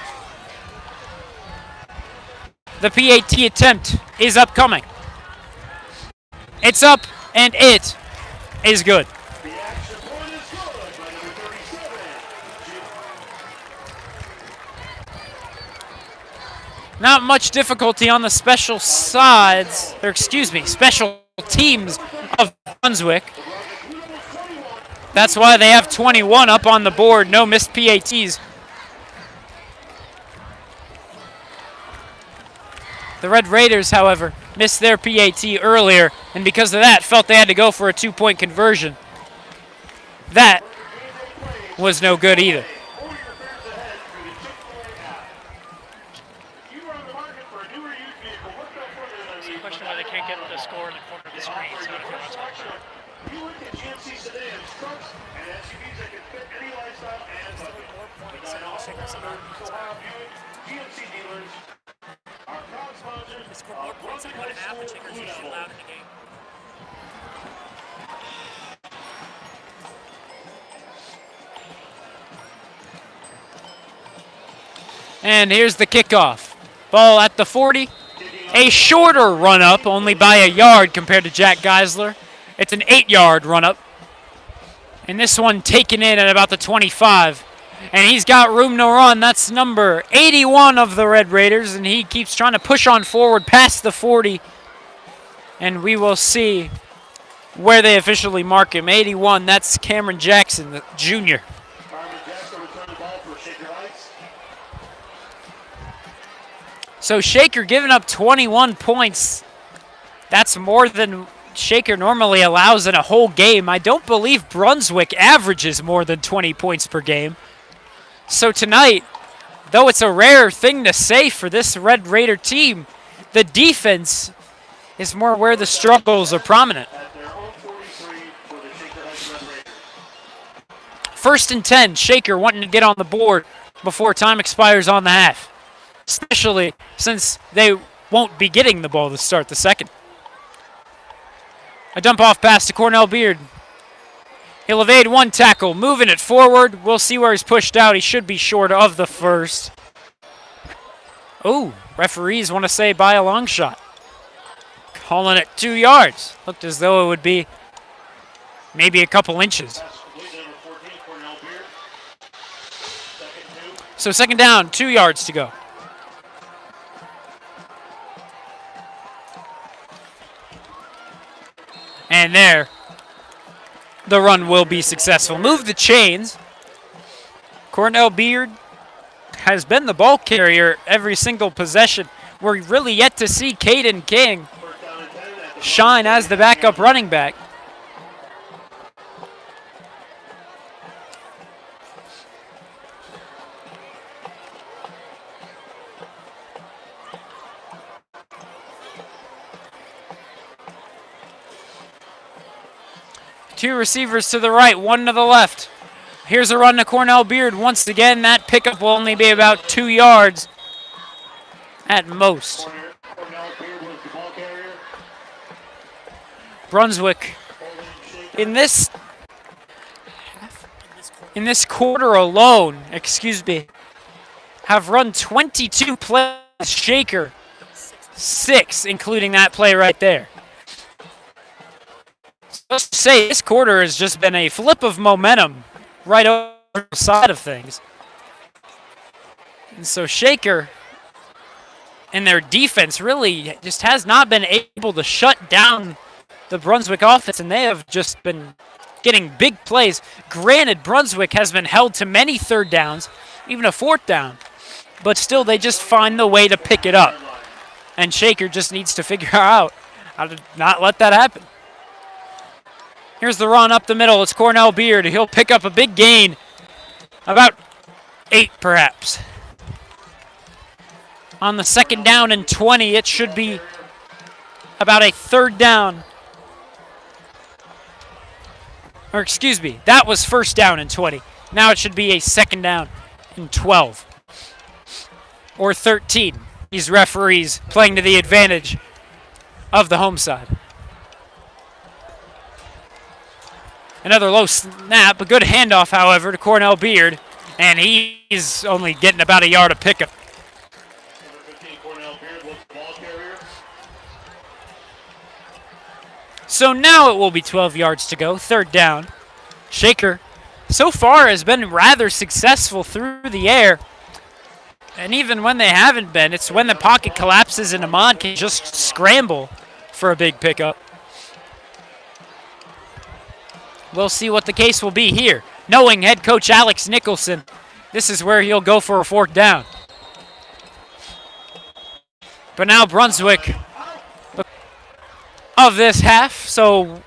The PAT attempt is upcoming. It's up, and it is good. The action point is good by number 37. Not much difficulty on the special sides, or excuse me, special teams of Brunswick. That's why they have 21 up on the board, no missed PATs. The Red Raiders, however, missed their PAT earlier, and because of that, felt they had to go for a 2-point conversion. That was no good either. It's a question why they can't get the score in the corner of the screen. So if you want to You look at GMC sedans, trucks, and SUVs that can fit any lifestyle and budget. Design all Ohio Buick GMC dealers. Our proud sponsors. they score more points than 1.5, the Shakers usually allowed in the game. And here's the kickoff. Ball at the 40. A shorter run-up, only by a yard compared to Jack Geisler. It's an 8-yard run-up. And this one taken in at about the 25. And he's got room to run. That's number 81 of the Red Raiders, and he keeps trying to push on forward past the 40. And we will see where they officially mark him. 81, that's Cameron Jackson, the junior. Carmen Jackson returned the ball for Shaker Heights. So Shaker giving up 21 points. That's more than Shaker normally allows in a whole game. I don't believe Brunswick averages more than 20 points per game. So tonight, though it's a rare thing to say for this Red Raider team, the defense is more where the struggles are prominent. At their own 43 for the Shaker Heights Red Raiders. 1st and 10, Shaker wanting to get on the board before time expires on the half, especially since they won't be getting the ball to start the second. A dump-off pass to Cornell Beard. He'll evade 1 tackle, moving it forward. We'll see where he's pushed out. He should be short of the first. Ooh, referees want to say by a long shot. Calling it 2 yards. Looked as though it would be maybe a couple inches. Pass complete, number 14, Cornell Beard. Second 2. So second down, 2 yards to go. And there, the run will be successful. Move the chains. Cornell Beard has been the ball carrier every single possession. We're really yet to see Caden King First down and 10 at the shine as the backup running back. Two receivers to the right, one to the left. Here's a run to Cornell Beard. Once again, that pickup will only be about 2 yards at most. Cornell Beard was the ball carrier. Brunswick Holding Shaker. in this quarter alone, have run 22 plays. Shaker 6, including that play right there. Let's say this quarter has just been a flip of momentum right over the side of things. And so Shaker and their defense really just has not been able to shut down the Brunswick offense, and they have just been getting big plays. Granted, Brunswick has been held to many 3rd downs, even a 4th down, but still they just find the way to pick it up. And Shaker just needs to figure out how to not let that happen. Here's the run up the middle. It's Cornell Beard. He'll pick up a big gain, about 8 perhaps. On the second down and 20, it should be about a 3rd down. Or excuse me, that was first down and 20. Now it should be a second down and 12. Or 13. These referees playing to the advantage of the home side. Another low snap, a good handoff, however, to Cornell Beard, and he's only getting about a yard of pickup. Number 15, Cornell Beard, was the ball carrier. So now it will be 12 yards to go, third down. Shaker so far has been rather successful through the air. And even when they haven't been, it's when the pocket collapses and Ahmad can just scramble for a big pickup. We'll see what the case will be here. Knowing head coach Alex Nicholson, this is where he'll go for a fourth down. But now Brunswick of this half, and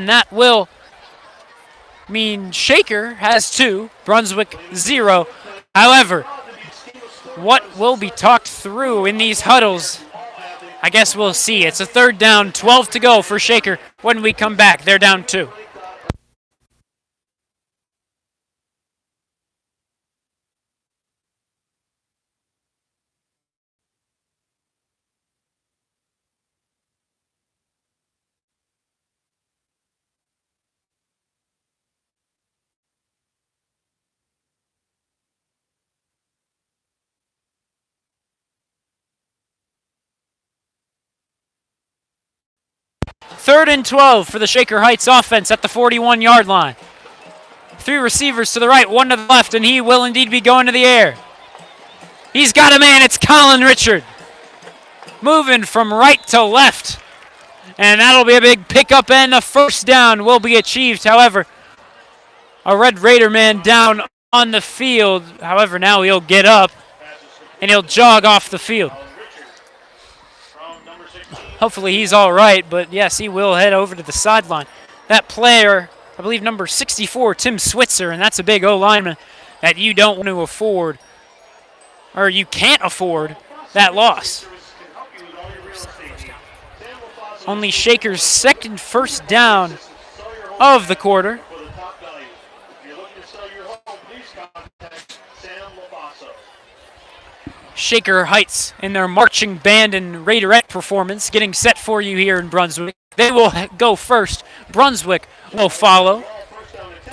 that will mean Shaker has 2, Brunswick 0. However, what will be talked through in these huddles, I guess we'll see. It's a third down, 12 to go for Shaker. When we come back, they're down 2. Third and 12 for the Shaker Heights offense at the 41-yard line. 3 receivers to the right, 1 to the left, and he will indeed be going to the air. He's got a man, it's Colin Richard. Moving from right to left. And that'll be a big pickup, and a first down will be achieved. However, a Red Raider man down on the field. However, now he'll get up, and he'll jog off the field. Hopefully he's all right, but yes, he will head over to the sideline. That player, I believe number 64, Tim Switzer, and that's a big O-lineman that you don't want to afford, or you can't afford that loss. Only Shaker's second first down of the quarter. Shaker Heights in their marching band and Raiderette performance getting set for you here in Brunswick. They will go first. Brunswick will follow.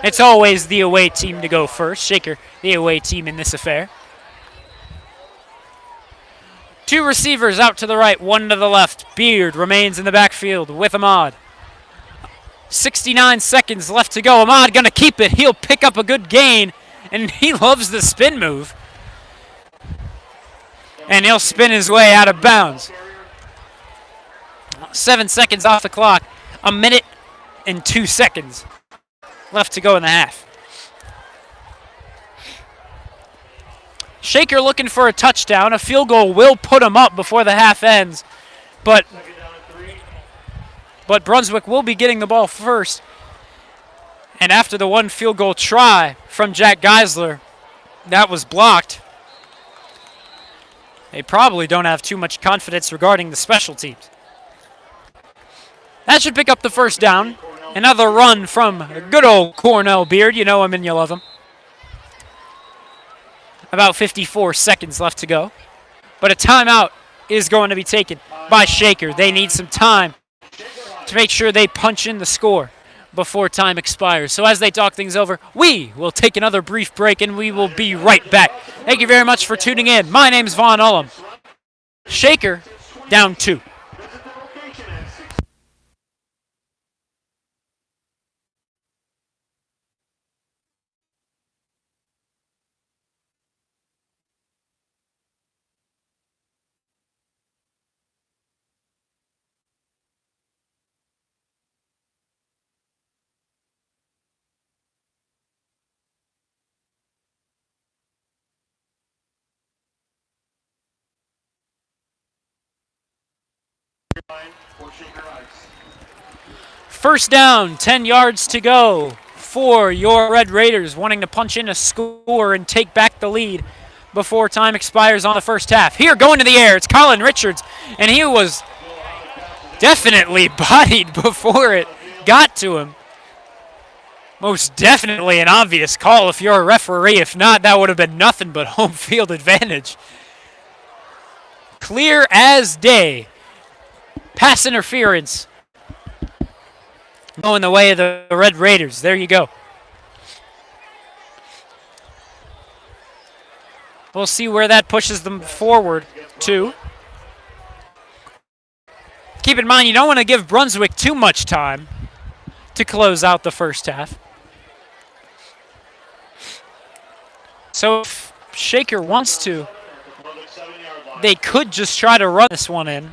It's always the away team to go first. Shaker, the away team in this affair. 2 receivers out to the right, 1 to the left. Beard remains in the backfield with Ahmad. 69 seconds left to go. Ahmad going to keep it. He'll pick up a good gain, and he loves the spin move. And he'll spin his way out of bounds. 7 seconds off the clock. 1 minute and 2 seconds left to go in the half. Shaker looking for a touchdown. A field goal will put him up before the half ends. But Brunswick will be getting the ball first. And after the 1 field goal try from Jack Geisler, that was blocked. They probably don't have too much confidence regarding the special teams. That should pick up the first down. Another run from good old Cornell Beard. You know him and you love him. About 54 seconds left to go. But a timeout is going to be taken by Shaker. They need some time to make sure they punch in the score before time expires. So as they talk things over, we will take another brief break and we will be right back. Thank you very much for tuning in. My name's Vaughn Ullum. Shaker down 2. First down, 10 yards to go for your Red Raiders, wanting to punch in a score and take back the lead before time expires on the first half. Here, going to the air, it's Colin Richards, and he was definitely bodied before it got to him. Most definitely an obvious call if you're a referee. If not, that would have been nothing but home field advantage. Clear as day. Pass interference. Going the way of the Red Raiders. There you go. We'll see where that pushes them forward to. Keep in mind, you don't want to give Brunswick too much time to close out the first half. So if Shaker wants to, they could just try to run this one in.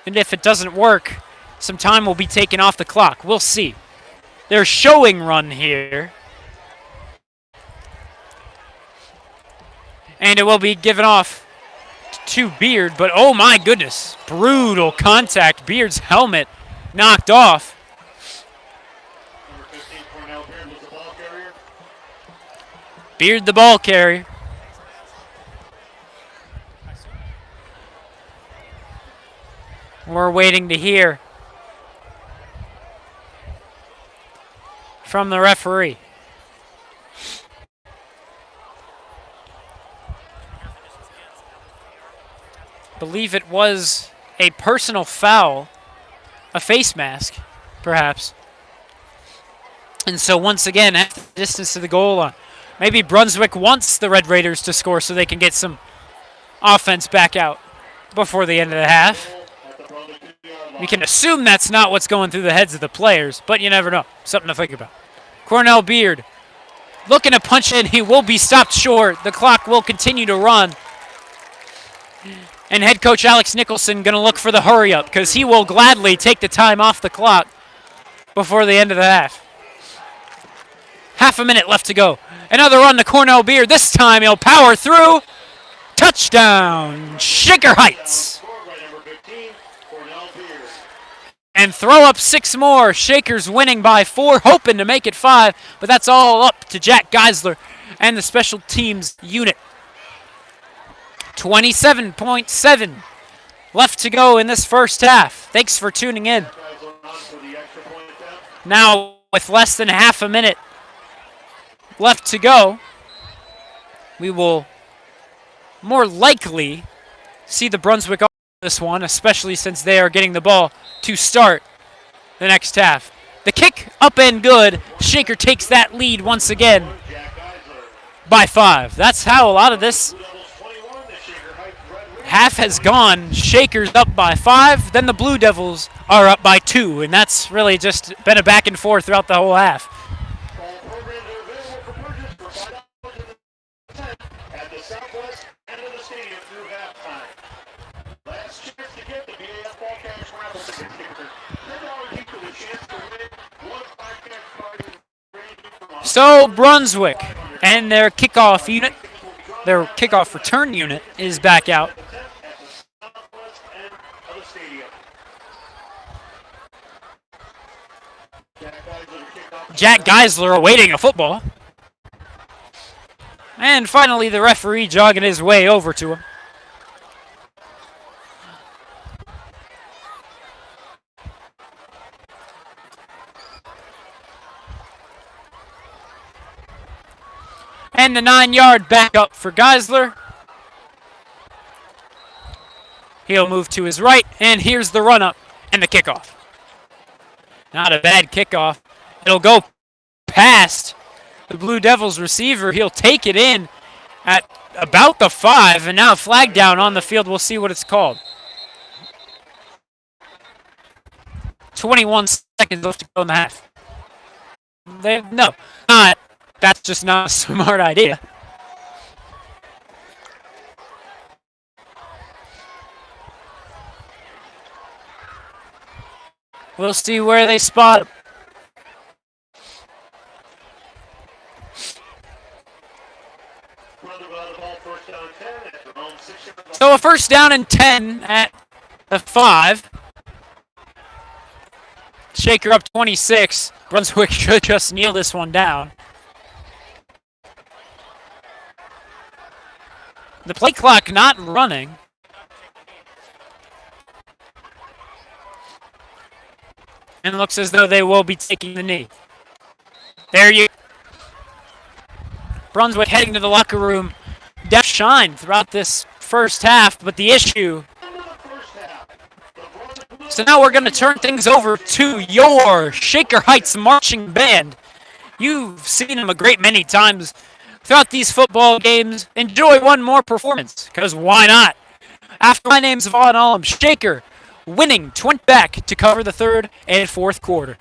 And if it doesn't work, some time will be taken off the clock. We'll see. They're showing run here. And it will be given off to Beard, but oh my goodness, brutal contact. Beard's helmet knocked off. Beard the ball carrier. We're waiting to hear from the referee. Believe it was a personal foul, a face mask, perhaps. And so once again, at the distance to the goal line. Maybe Brunswick wants the Red Raiders to score so they can get some offense back out before the end of the half. We can assume that's not what's going through the heads of the players, but you never know. Something to think about. Cornell Beard looking to punch in. He will be stopped short. The clock will continue to run. And head coach Alex Nicholson going to look for the hurry up because he will gladly take the time off the clock before the end of the half. Half a minute left to go. Another run to Cornell Beard. This time he'll power through. Touchdown, Shaker Heights. And throw up 6 more. Shakers winning by 4, hoping to make it 5. But that's all up to Jack Geisler and the special teams unit. 27.7 left to go in this first half. Thanks for tuning in. Now, with less than half a minute left to go, we will more likely see the Brunswick on this one, especially since they are getting the ball to start the next half. The kick up and good. Shaker takes that lead once again by 5. That's how a lot of this half has gone. Shakers up by 5, then the Blue Devils are up by 2, and that's really just been a back and forth throughout the whole half. So Brunswick and their kickoff unit, their kickoff return unit is back out. Jack Geisler awaiting a football. And finally the referee jogging his way over to him. And the 9-yard backup for Geisler. He'll move to his right, and here's the run-up and the kickoff. Not a bad kickoff. It'll go past the Blue Devils receiver. He'll take it in at about the 5, and now flag down on the field. We'll see what it's called. 21 seconds left to go in the half. No, not. That's just not a smart idea. We'll see where they spot him. So a first down and 10 at the 5. Shaker up 26. Brunswick should just kneel this one down. The play clock not running. And looks as though they will be taking the knee. There you Brunswick heading to the locker room. Def shine throughout this first half, but the issue. So now we're going to turn things over to your Shaker Heights marching band. You've seen them a great many times throughout these football games. Enjoy one more performance, because why not? After my name's Vaughn Allum, Shaker winning 20 back to cover the third and fourth quarter.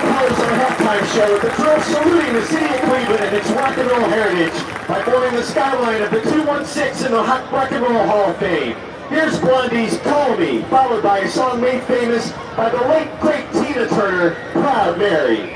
close our halftime show with the drill saluting the city of Cleveland and its rock and roll heritage by forming the skyline of the 216 in the Rock and Roll Hall of Fame. Here's Blondie's Call Me, followed by a song made famous by the late great Tina Turner, Proud Mary.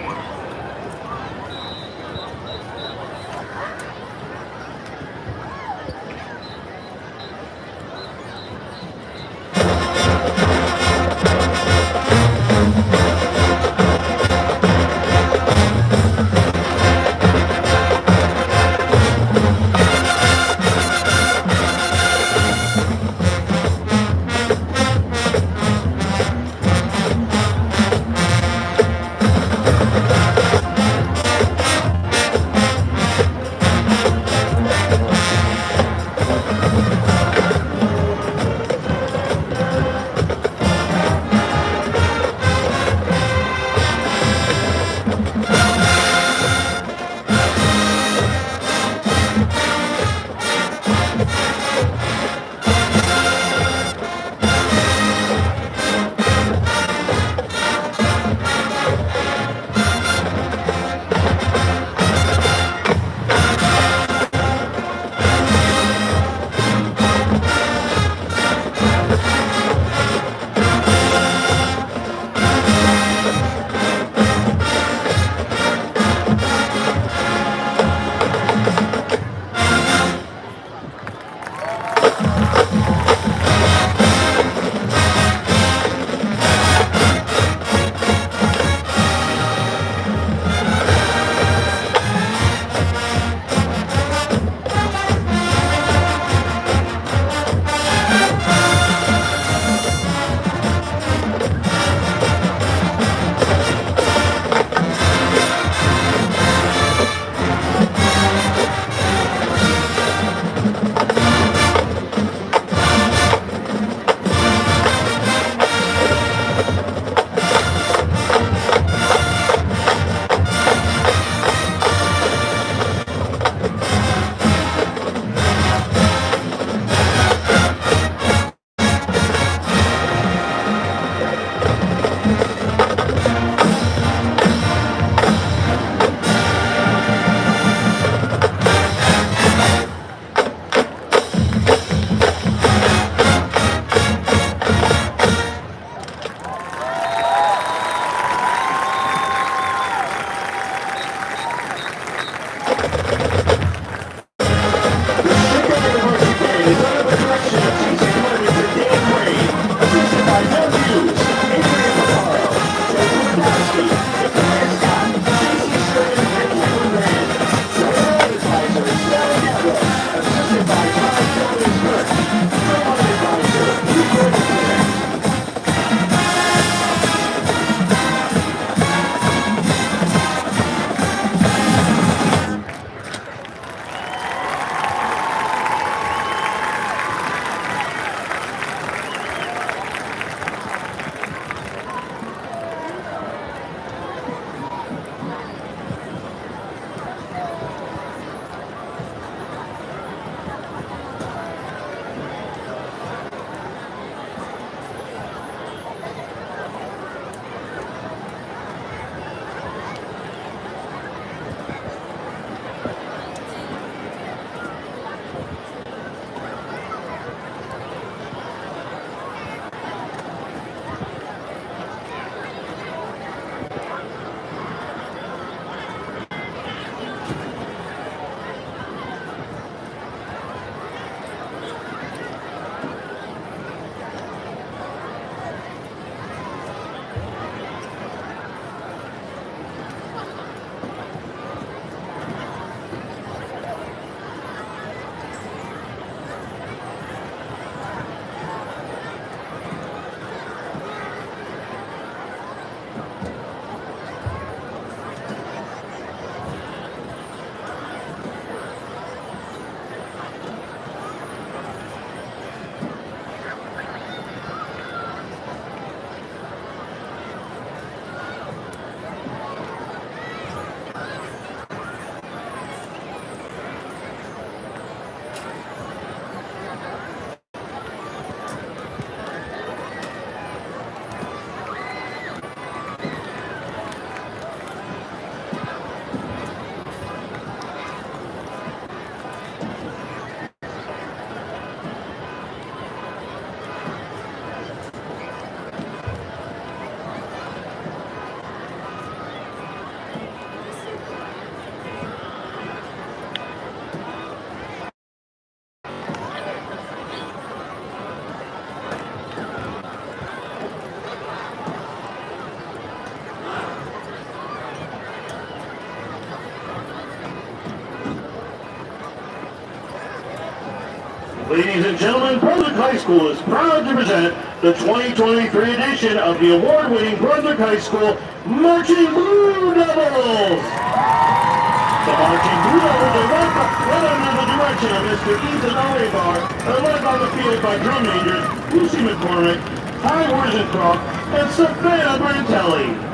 Ladies and gentlemen, Brunswick High School is proud to present the 2023 edition of the award-winning Brunswick High School Marching Blue Devils. The Marching Blue Devils are led under the direction of Mr. Ethan Olevar and led on the field by drum majors Lucy McCormick, Ty Worzencroft, and Savannah Brantelli.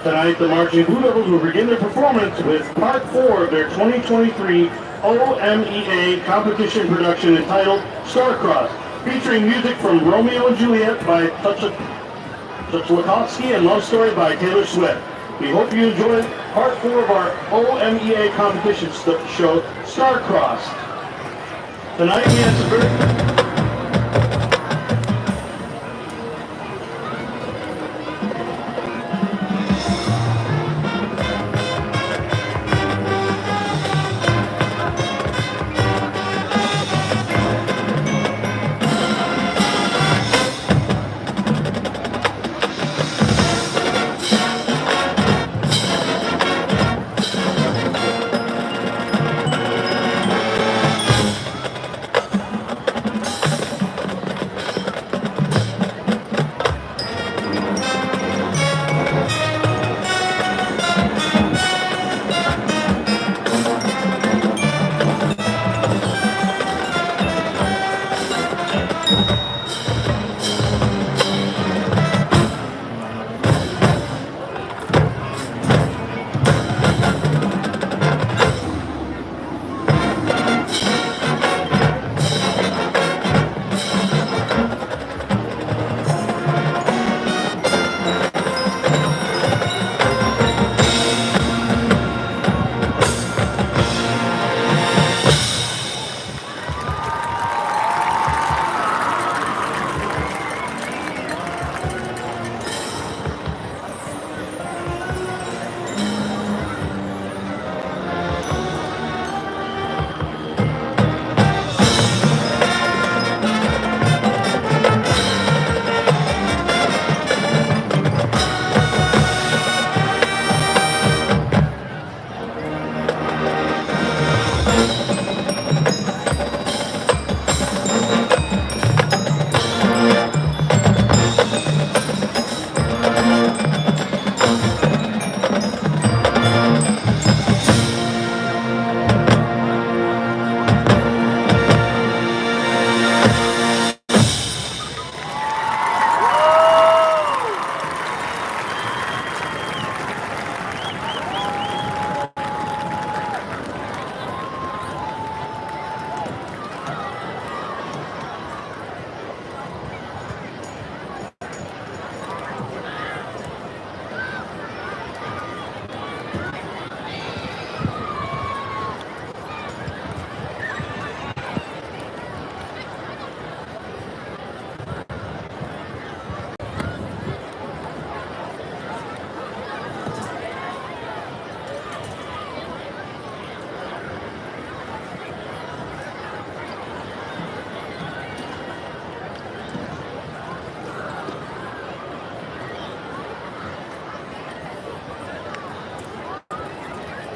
Tonight, the Marching Blue Devils will begin their performance with Part 4 of their 2023 OMEA competition production entitled Star-Crossed, featuring music from Romeo and Juliet by Tchaikovsky and Love Story by Taylor Swift. We hope you enjoy Part 4 of our OMEA competition show, Star-Crossed. Tonight, we have some very...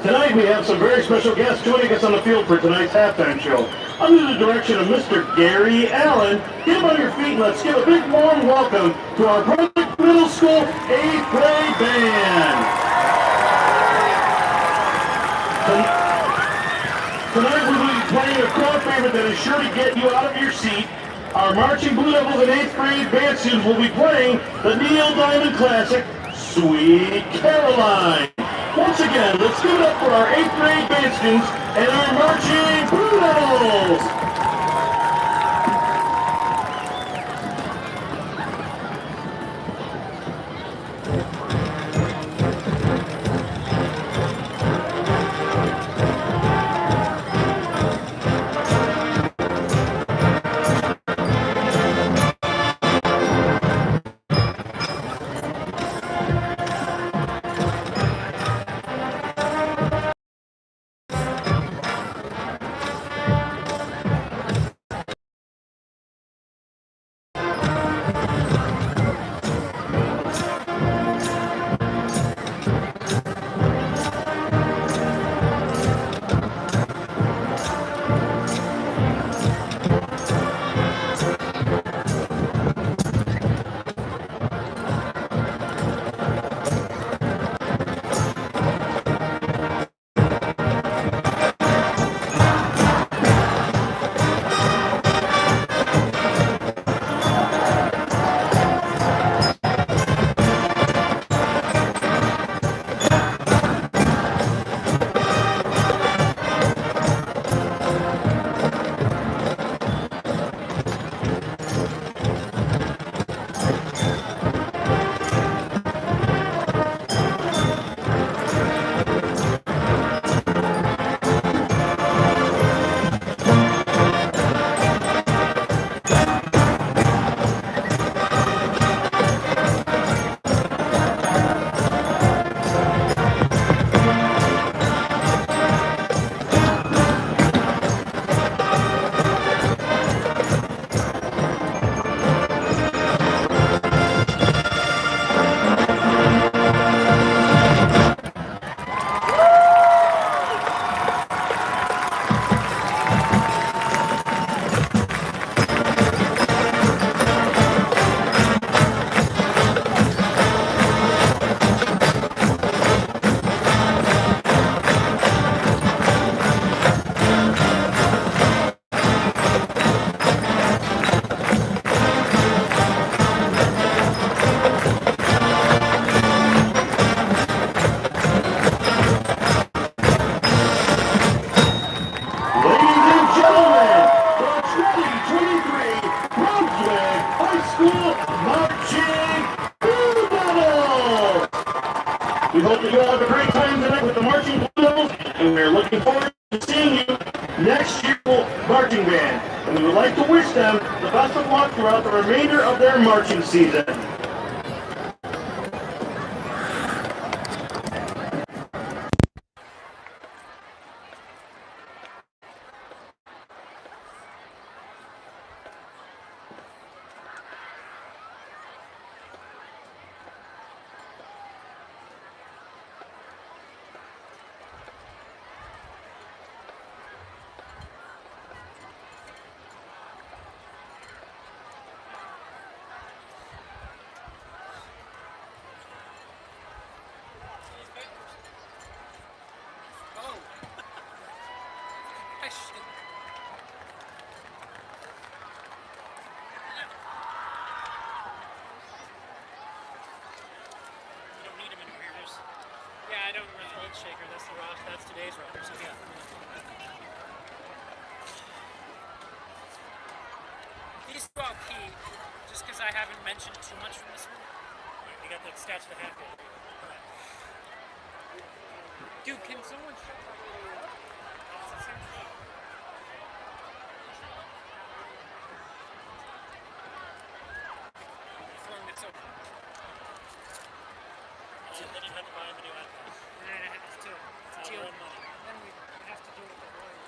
Tonight we have some very special guests joining us on the field for tonight's halftime show. Under the direction of Mr. Gary Allen, get up on your feet and let's give a big warm welcome to our Brunswick Middle School 8th grade band. Tonight we'll be playing a crowd favorite that is sure to get you out of your seat. Our Marching Blue Devils and 8th grade band students will be playing the Neil Diamond classic, Sweet Caroline. Once again, let's give it up for our 8th grade band students and our Marching Blue Devils. School Marching Band. And we would like to wish them the best of luck throughout the remainder of their marching season. Yeah, I don't remember the old shaker. That's the rock. That's today's rocker. So yeah. These two I'll keep, just because I haven't mentioned too much from this one. Right, you got the stats for half. Dude, can someone shut that video up? It's the same thing. Throwing this open. So then you have to buy a video iPad. It's too. It's your own money. Then we have to do it with the lawyers.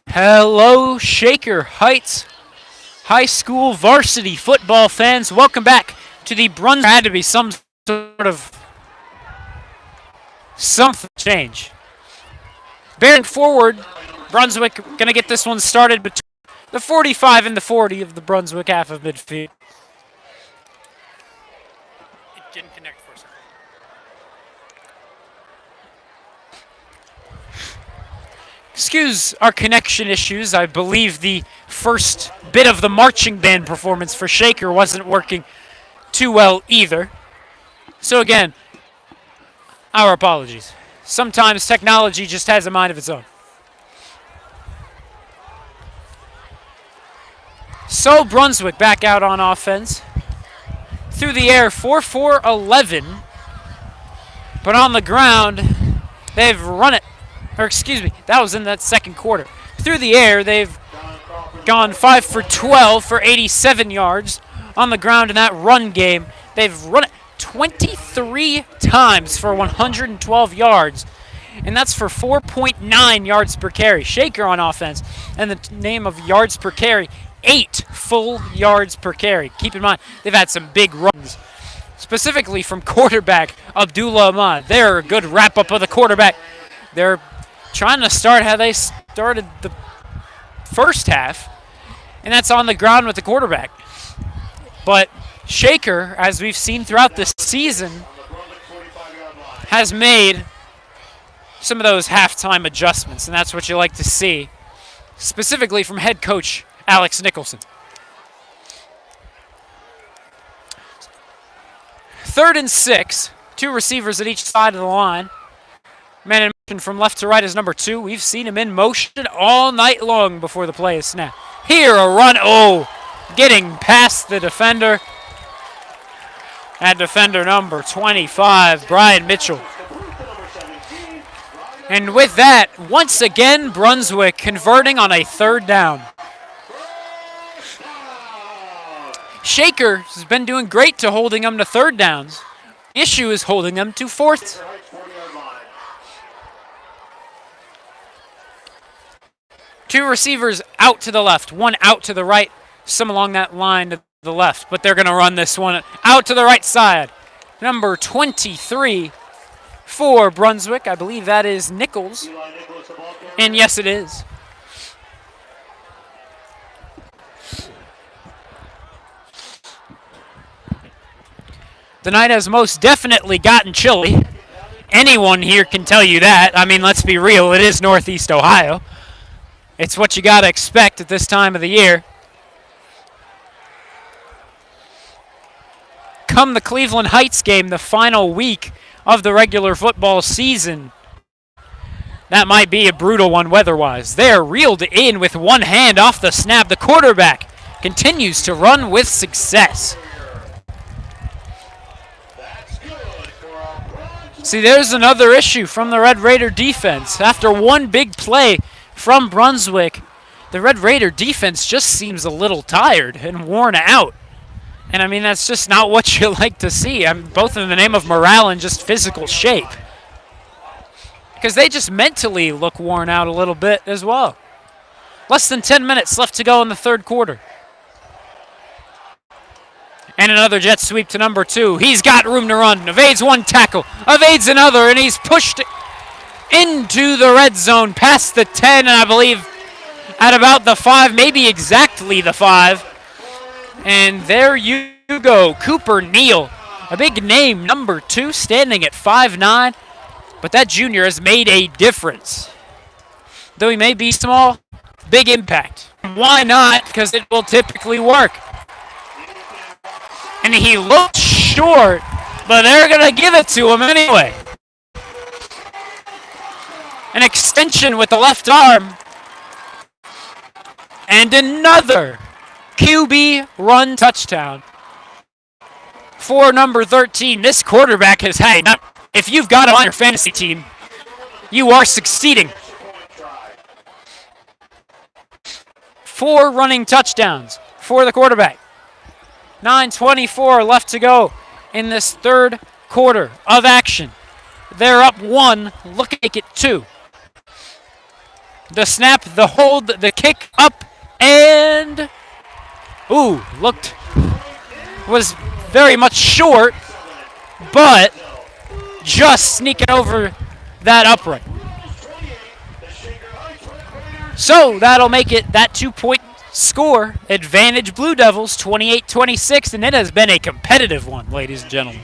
Hello, Shaker Heights. high school varsity football fans, welcome back to the Brunswick. Had to be some sort of something change. Bearing forward, Brunswick going to get this one started between the 45 and the 40 of the Brunswick half of midfield. It didn't connect for a second. Excuse our connection issues. I believe the first bit of the marching band performance for Shaker wasn't working too well either. So again, our apologies. Sometimes technology just has a mind of its own. So Brunswick back out on offense. Through the air, 4-4-11. But on the ground, they've run it. Or excuse me, that was in that second quarter. Through the air, they've gone 5 for 12 for 87 yards. On the ground in that run game, they've run it 23 times for 112 yards. And that's for 4.9 yards per carry. Shaker on offense. And the name of yards per carry, 8 full yards per carry. Keep in mind, they've had some big runs, specifically from quarterback Abdullah Ahmad. They're a good wrap-up of the quarterback. They're trying to start how they started the first half, and that's on the ground with the quarterback. But Shaker, as we've seen throughout this season, has made some of those halftime adjustments, and that's what you like to see, specifically from head coach Alex Nicholson. 3rd and 6, 2 receivers at each side of the line. Man in motion from left to right is number 2. We've seen him in motion all night long before the play is snapped. Here, a run. Oh, getting past the defender. That defender number 25, Brian Mitchell. And with that, once again, Brunswick converting on a 3rd down. Shaker has been doing great to holding them to 3rd downs. The issue is holding them to 4th. Two receivers out to the left, one out to the right, some along that line to the left, but they're going to run this one out to the right side. Number 23 for Brunswick. I believe that is Nichols. And yes, it is. The night has most definitely gotten chilly. Anyone here can tell you that. I mean, let's be real, it is Northeast Ohio. It's what you got to expect at this time of the year. Come the Cleveland Heights game, the final week of the regular football season, that might be a brutal one weather-wise. They're reeled in with one hand off the snap. The quarterback continues to run with success. See, there's another issue from the Red Raider defense. After one big play from Brunswick, the Red Raider defense just seems a little tired and worn out. And I mean, that's just not what you like to see. Both in the name of morale and just physical shape. Because they just mentally look worn out a little bit as well. Less than 10 minutes left to go in the 3rd quarter. And another jet sweep to number 2. He's got room to run. Evades one tackle. Evades another, and he's pushed into the red zone past the 10, and I believe at about the 5, maybe exactly the 5. And there you go, Cooper Neal, a big name, number 2, standing at 5'9", but that junior has made a difference. Though he may be small, big impact. Why not? Because it will typically work. And he looked short, but they're going to give it to him anyway. An extension with the left arm. And another QB run touchdown for number 13. This quarterback has had, if you've got him on your fantasy team, you are succeeding. 4 running touchdowns for the quarterback. 9:24 left to go in this 3rd quarter of action. They're up 1, looking to make it 2. The snap, the hold, the kick up, and Ooh, was very much short, but just sneaking over that upright. So that'll make it that 2-point score. Advantage Blue Devils, 28-26, and it has been a competitive one, ladies and gentlemen.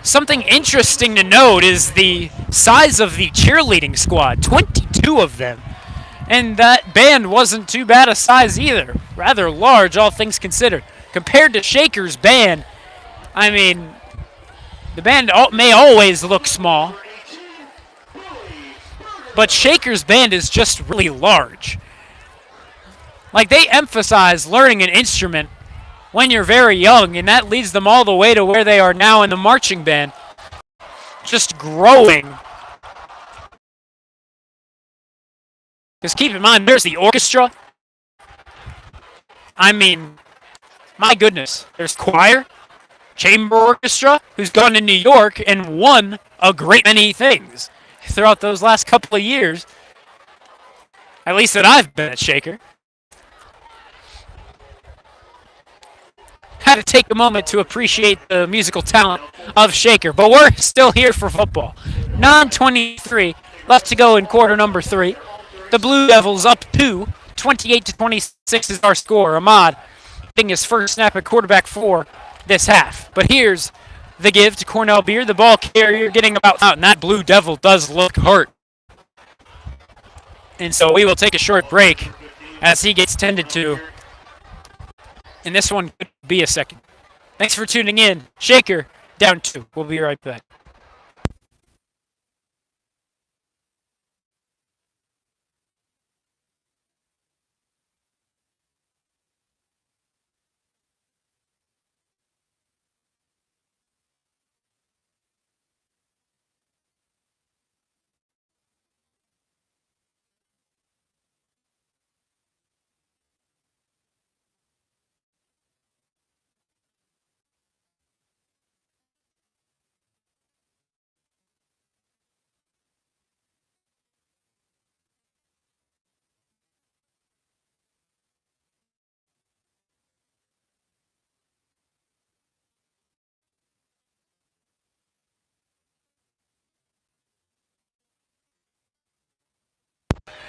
Something interesting to note is the size of the cheerleading squad, 22 of them. And that band wasn't too bad a size either. Rather large, all things considered. Compared to Shaker's band, I mean, the band may always look small, but Shaker's band is just really large. Like, they emphasize learning an instrument when you're very young, and that leads them all the way to where they are now in the marching band, just growing. Because keep in mind, there's the orchestra. I mean, my goodness, there's choir, chamber orchestra, who's gone to New York and won a great many things throughout those last couple of years, at least that I've been at Shaker. Had to take a moment to appreciate the musical talent of Shaker, but we're still here for football. 9:23 left to go in quarter number 3. The Blue Devils up 2, 28-26 is our score. Ahmad getting his first snap at quarterback for this half. But here's the give to Cornell Beard, the ball carrier getting about out, and that Blue Devil does look hurt. And so we will take a short break as he gets tended to. And this one could be a second. Thanks for tuning in. Shaker down 2. We'll be right back.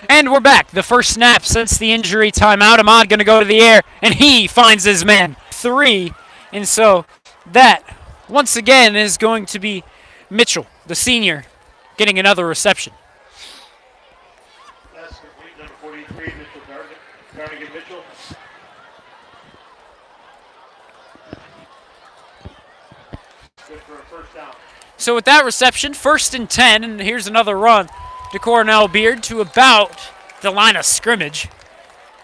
And we're back. The first snap since the injury timeout. Ahmad going to go to the air, and he finds his man. 3. And so that, once again, is going to be Mitchell, the senior, getting another reception. That's complete, number 43, Mitchell Garnigan Mitchell. Good for a first down. So with that reception, 1st and 10, and here's another run to Cornell Beard to about the line of scrimmage.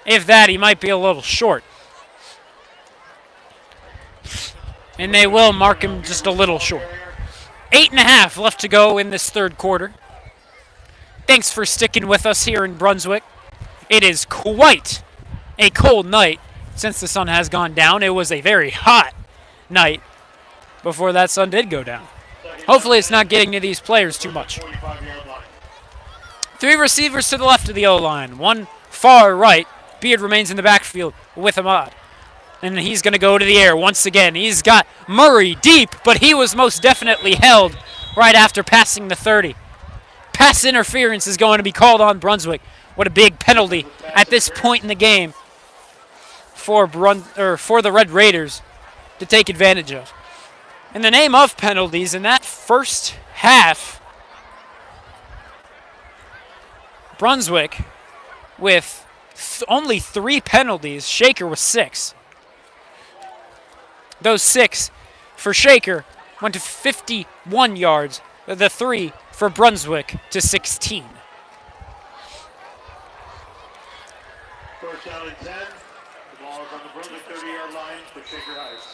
If that, he might be a little short. And they will mark him just a little short. 8.5 left to go in this third quarter. Thanks for sticking with us here in Brunswick. It is quite a cold night since the sun has gone down. It was a very hot night before that sun did go down. Hopefully it's not getting to these players too much. 3 receivers to the left of the O-line, 1 far right. Beard remains in the backfield with Ahmad. And he's going to go to the air once again. He's got Murray deep, but he was most definitely held right after passing the 30. Pass interference is going to be called on Brunswick. What a big penalty at this point in the game for the Red Raiders to take advantage of. In the name of penalties, in that first half, Brunswick with only 3 penalties. Shaker with 6. Those 6 for Shaker went to 51 yards. The 3 for Brunswick to 16. First down and 10. The ball is on the Brunswick 30-yard line for Shaker Heights.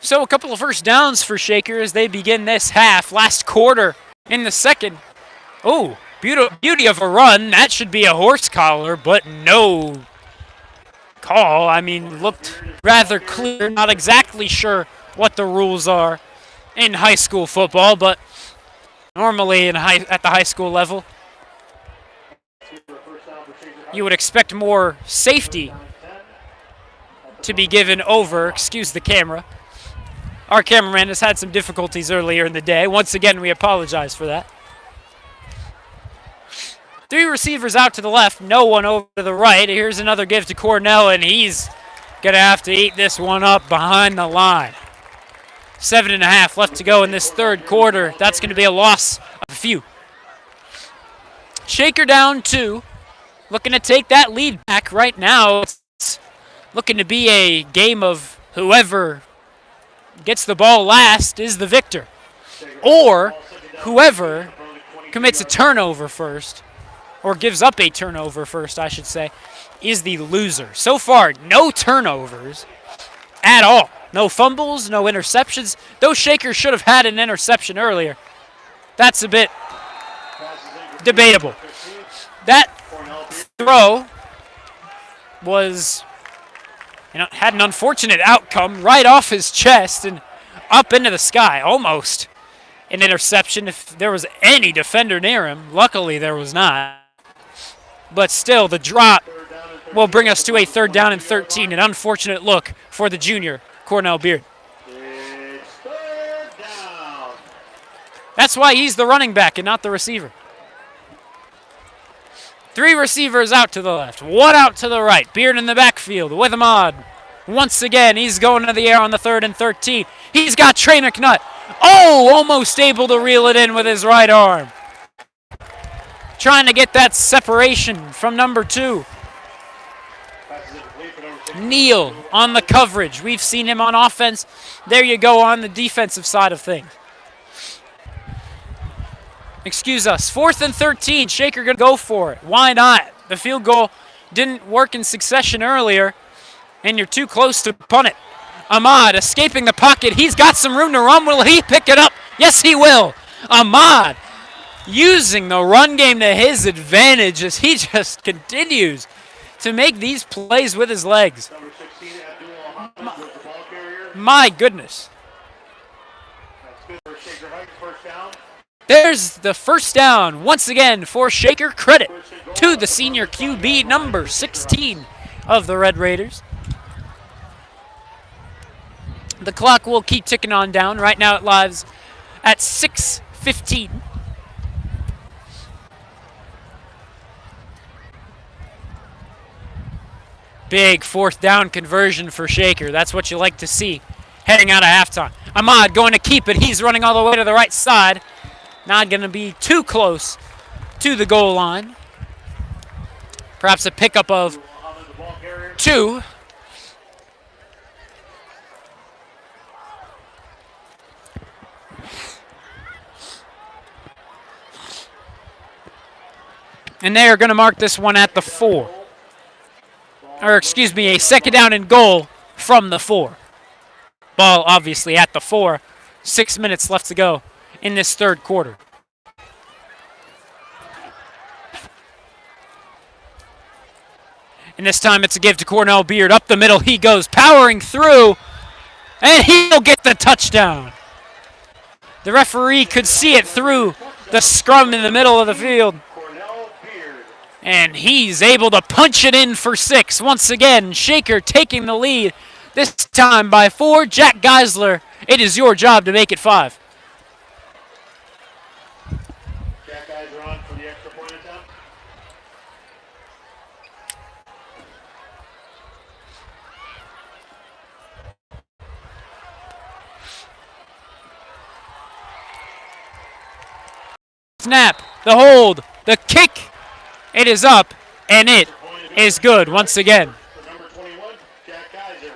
So a couple of first downs for Shaker as they begin this half. Last quarter in the second. Oh, Beauty of a run. That should be a horse collar, but no call. I mean, looked rather clear. Not exactly sure what the rules are in high school football, but normally at the high school level, you would expect more safety to be given over. Excuse the camera. Our cameraman has had some difficulties earlier in the day. Once again, we apologize for that. 3 receivers out to the left, no one over to the right. Here's another give to Cornell, and he's going to have to eat this one up behind the line. 7.5 left to go in this third quarter. That's going to be a loss of a few. Shaker down 2. Looking to take that lead back right now. It's looking to be a game of whoever gets the ball last is the victor. Or whoever commits a turnover first, or gives up a turnover first, I should say, is the loser. So far, no turnovers at all. No fumbles, no interceptions. Those Shakers should have had an interception earlier. That's a bit debatable. That throw was, had an unfortunate outcome right off his chest and up into the sky, almost an interception if there was any defender near him. Luckily, there was not. But still, the drop will bring us to a 3rd down and 13. An unfortunate look for the junior, Cornell Beard. It's 3rd down. That's why he's the running back and not the receiver. 3 receivers out to the left, 1 out to the right. Beard in the backfield with Ahmad. Once again, he's going to the air on the 3rd and 13. He's got Trey McNutt. Oh, almost able to reel it in with his right arm. Trying to get that separation from number 2. Neal on the coverage. We've seen him on offense. There you go on the defensive side of things. Excuse us. 4th and 13. Shaker going to go for it. Why not? The field goal didn't work in succession earlier, and you're too close to punt it. Ahmad escaping the pocket. He's got some room to run. Will he pick it up? Yes, he will. Ahmad using the run game to his advantage as he just continues to make these plays with his legs. My goodness. There's the first down once again for Shaker. Credit to the senior QB, number 16 of the Red Raiders. The clock will keep ticking on down. Right now it lies at 6:15. Big 4th down conversion for Shaker. That's what you like to see heading out of halftime. Ahmad going to keep it. He's running all the way to the right side. Not going to be too close to the goal line. Perhaps a pickup of 2. And they are going to mark this one at the 4. Or excuse me, a 2nd down and goal from the 4. Ball obviously at the 4. 6 minutes left to go in this 3rd quarter. And this time it's a give to Cornell Beard. Up the middle he goes, powering through, and he'll get the touchdown. The referee could see it through the scrum in the middle of the field. And he's able to punch it in for 6. Once again, Shaker taking the lead, this time by 4. Jack Geisler, it is your job to make it 5. Jack Geisler on for the extra point attempt. Snap, the hold, the kick. It is up, and it is good once again. Number 21, Jack Geyser.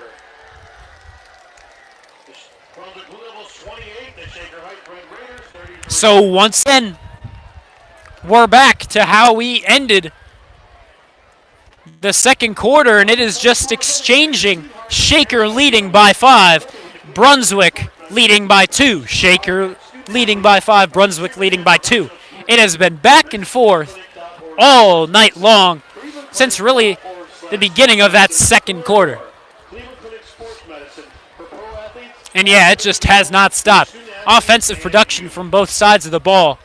Brunswick Blue Devils 28, the Shaker Heights Red Raiders 33. So once again, we're back to how we ended the 2nd quarter, and it is just exchanging. Shaker leading by 5, Brunswick leading by 2. Shaker leading by 5, Brunswick leading by 2 It has been back and forth all night long since really the beginning of that second quarter. And yeah, it just has not stopped. Offensive production from both sides of the ball.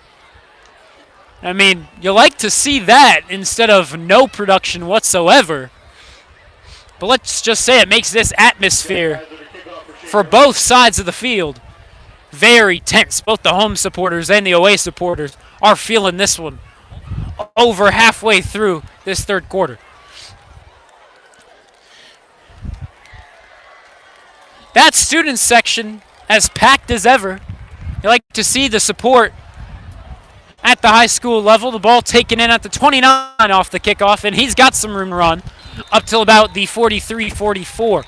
I mean, you like to see that instead of no production whatsoever. But let's just say it makes this atmosphere for both sides of the field very tense. Both the home supporters and the away supporters are feeling this one over halfway through this third quarter. That student section as packed as ever. You like to see the support at the high school level. The ball taken in at the 29 off the kickoff, and he's got some room to run up till about the 43-44.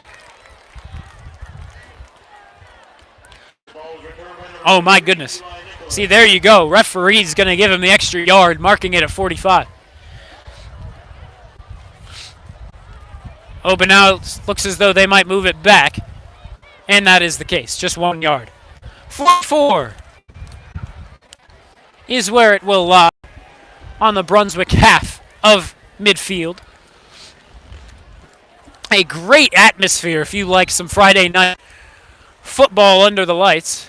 Oh, my goodness. See, there you go. Referee's going to give him the extra yard, marking it at 45. Oh, but now it looks as though they might move it back. And that is the case. Just 1 yard. 44 is where it will lie on the Brunswick half of midfield. A great atmosphere if you like some Friday night football under the lights.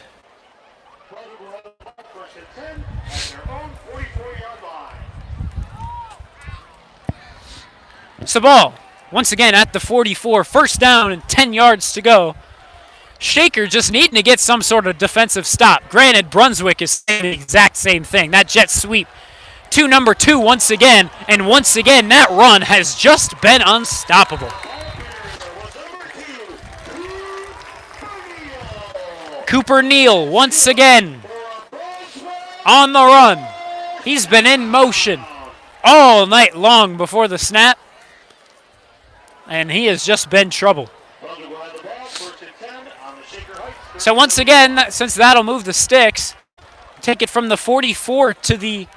So ball, once again at the 44, first down and 10 yards to go. Shaker just needing to get some sort of defensive stop. Granted, Brunswick is saying the exact same thing. That jet sweep to number 2 once again, and once again that run has just been unstoppable. Cooper Neal once again on the run. He's been in motion all night long before the snap, and he has just been trouble. So once again, since that'll move the sticks, take it from the 44 to the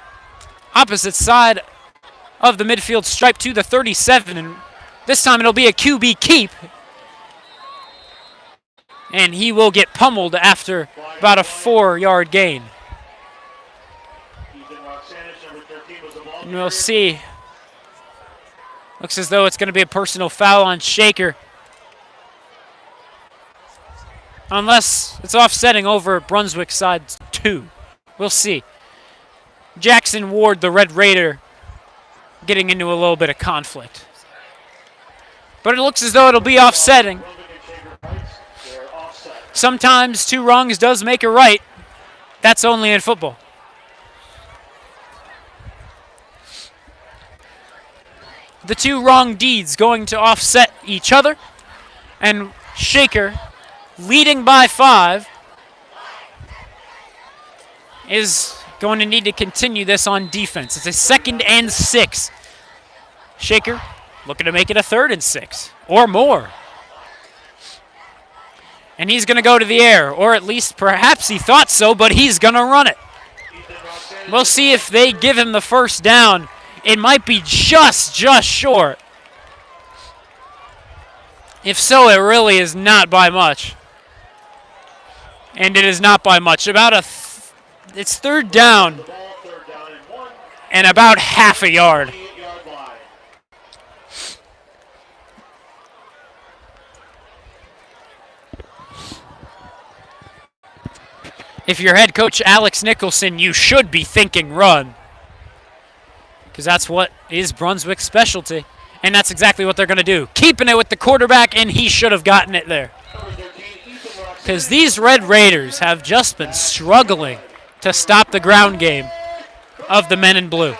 opposite side of the midfield stripe to the 37, and this time it'll be a QB keep. And he will get pummeled after about a 4-yard gain. And we'll see. Looks as though it's going to be a personal foul on Shaker. Unless it's offsetting over at Brunswick side 2. We'll see. Jackson Ward, the Red Raider, getting into a little bit of conflict. But it looks as though it'll be offsetting. Sometimes 2 wrongs does make a right. That's only in football. The 2 wrong deeds going to offset each other. And Shaker, leading by 5, is going to need to continue this on defense. It's a 2nd and 6. Shaker looking to make it a 3rd and 6 or more. And he's going to go to the air, or at least perhaps he thought so, but he's going to run it. We'll see if they give him the first down. It might be just short. If so, it really is not by much. And it is not by much. About it's 3rd down and about half a yard. If you're head coach Alex Nicholson, you should be thinking run. Because that's what is Brunswick's specialty. And that's exactly what they're going to do. Keeping it with the quarterback, and he should have gotten it there. Because these Red Raiders have just been struggling to stop the ground game of the men in blue.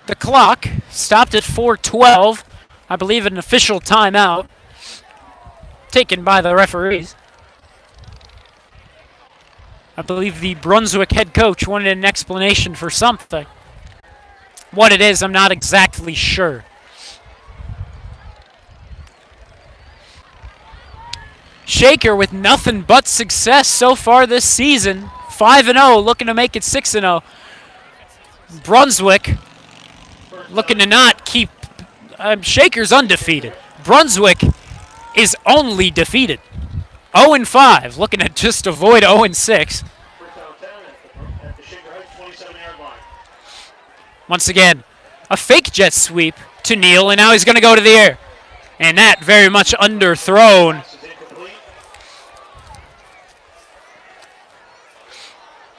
The clock stopped at 4:12. I believe an official timeout taken by the referees. I believe the Brunswick head coach wanted an explanation for something. What it is, I'm not exactly sure. Shaker with nothing but success so far this season. 5-0, looking to make it 6-0. Brunswick looking to not keep. Shaker's undefeated. Brunswick is only defeated. 0-5, looking to just avoid 0-6. Once again, a fake jet sweep to Neal, and now he's going to go to the air. And that very much underthrown.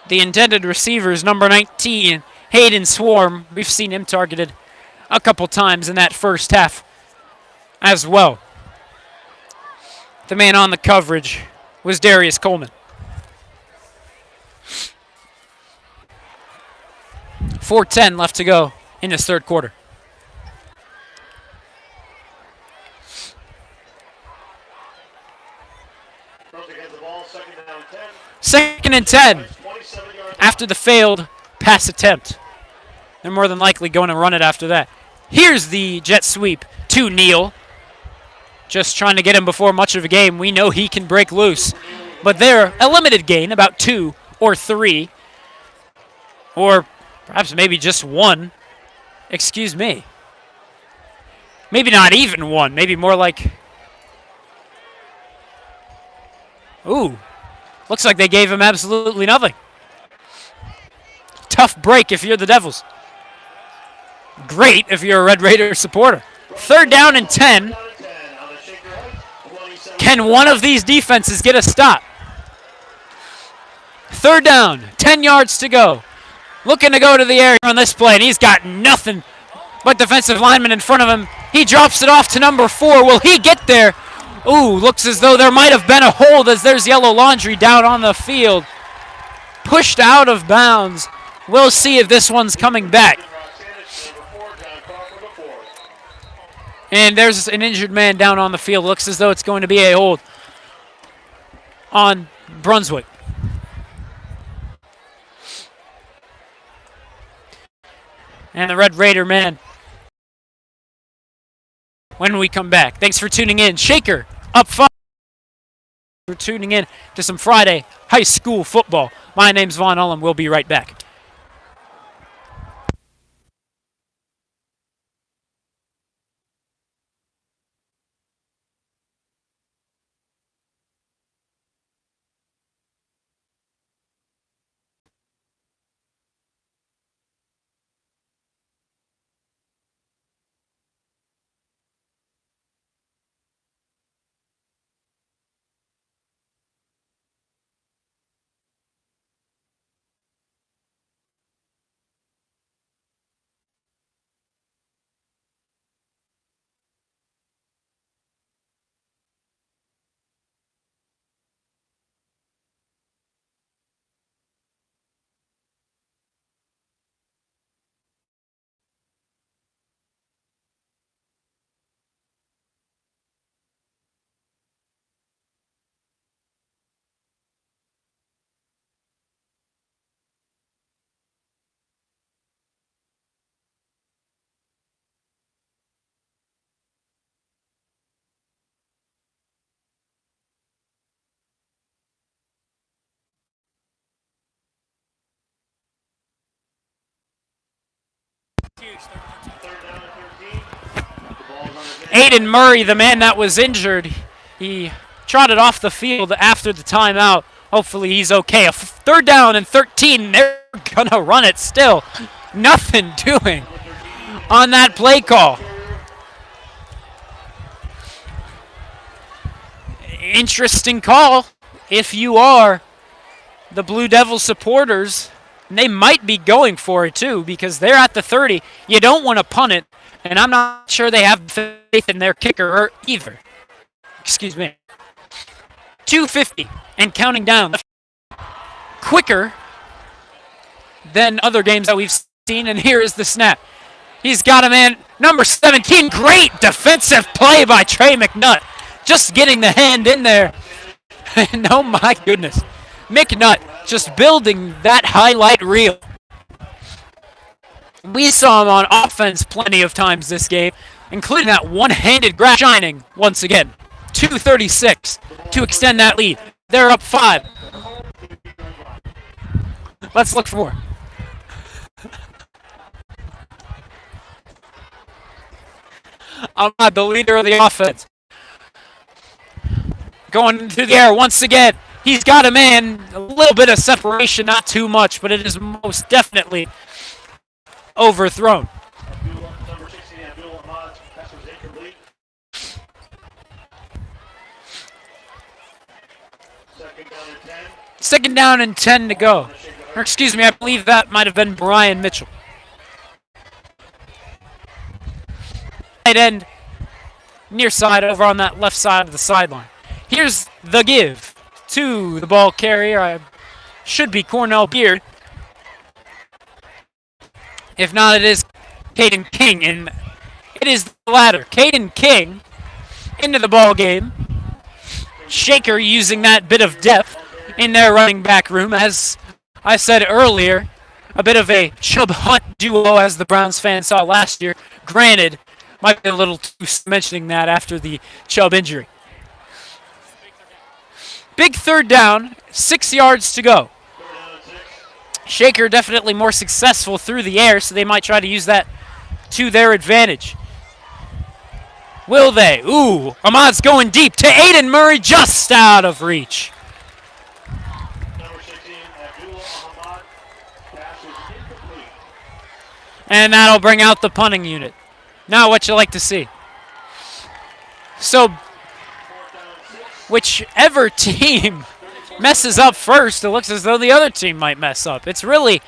The intended receiver is number 19, Hayden Swarm. We've seen him targeted a couple times in that first half as well. The man on the coverage was Darius Coleman. 4:10 left to go in this third quarter. Second and 10 after the failed pass attempt. They're more than likely going to run it after that. Here's the jet sweep to Neal. Just trying to get him before much of a game. We know he can break loose. But they're a limited gain, about 2 or 3. Or perhaps maybe just 1. Excuse me. Maybe not even 1. Maybe more like... Ooh. Looks like they gave him absolutely nothing. Tough break if you're the Devils. Great if you're a Red Raider supporter. 3rd down and 10. Can one of these defenses get a stop? 3rd down, 10 yards to go. Looking to go to the air on this play, and he's got nothing but defensive lineman in front of him. He drops it off to number 4. Will he get there? Ooh, looks as though there might have been a hold as there's yellow laundry down on the field. Pushed out of bounds. We'll see if this one's coming back. And there's an injured man down on the field. Looks as though it's going to be a hold on Brunswick. And the Red Raider man when we come back. Thanks for tuning in. Shaker up 5. For tuning in to some Friday high school football. My name's Vaughn Ullum. We'll be right back. Aiden Murray, the man that was injured, he trotted off the field after the timeout. Hopefully he's okay. A 3rd down and 13. They're going to run it still. Nothing doing on that play call. Interesting call if you are the Blue Devil supporters. And they might be going for it too because they're at the 30. You don't want to punt it. And I'm not sure they have faith in their kicker either. Excuse me. 2:50 and counting down. Quicker than other games that we've seen. And here is the snap. He's got a man, number 17. Great defensive play by Trey McNutt. Just getting the hand in there. And oh my goodness. McNutt just building that highlight reel. We saw him on offense plenty of times this game, including that one-handed grab shining once again. 2:36 to extend that lead. They're up 5. Let's look for more. Ahmad, the leader of the offense. Going into the air once again. He's got a man. A little bit of separation, not too much, but it is most definitely overthrown. Second down and 10 to go. Or excuse me, I believe that might have been Brian Mitchell. Tight end, near side, over on that left side of the sideline. Here's the give to the ball carrier. I should be Cornell Beard. If not, it is Caden King, and it is the latter. Caden King into the ball game. Shaker using that bit of depth in their running back room. As I said earlier, a bit of a Chubb Hunt duo as the Browns fans saw last year. Granted, might be a little too mentioning that after the Chubb injury. Big third down, 6 yards to go. Shaker definitely more successful through the air, so they might try to use that to their advantage. Will they? Ooh, Ahmad's going deep to Aiden Murray, just out of reach. And that'll bring out the punting unit. Now what you like to see. So, whichever team messes up first, it looks as though the other team might mess up. It's really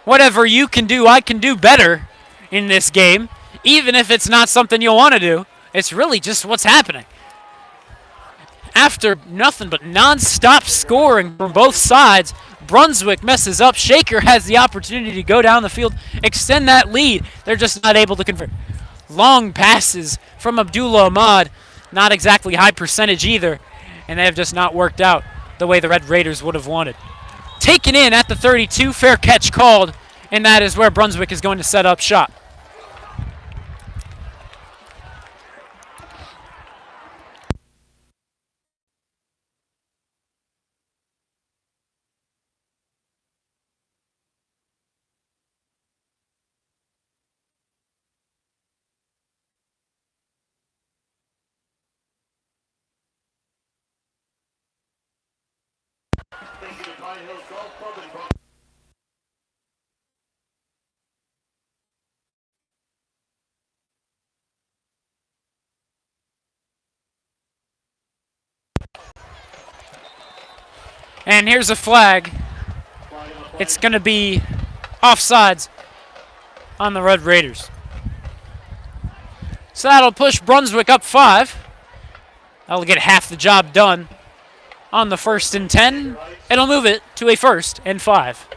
whatever you can do, I can do better in this game. Even if it's not something you'll want to do, it's really just what's happening. After nothing but non-stop scoring from both sides, Brunswick messes up. Shaker has the opportunity to go down the field, extend that lead. They're just not able to convert. Long passes from Abdullah Ahmad, not exactly high percentage either, and they have just not worked out the way the Red Raiders would have wanted. Taken in at the 32, fair catch called, and that is where Brunswick is going to set up shop. And here's a flag. It's going to be offsides on the Red Raiders. So that'll push Brunswick up 5. That'll get half the job done on the 1st and 10. It'll move it to a 1st and 5.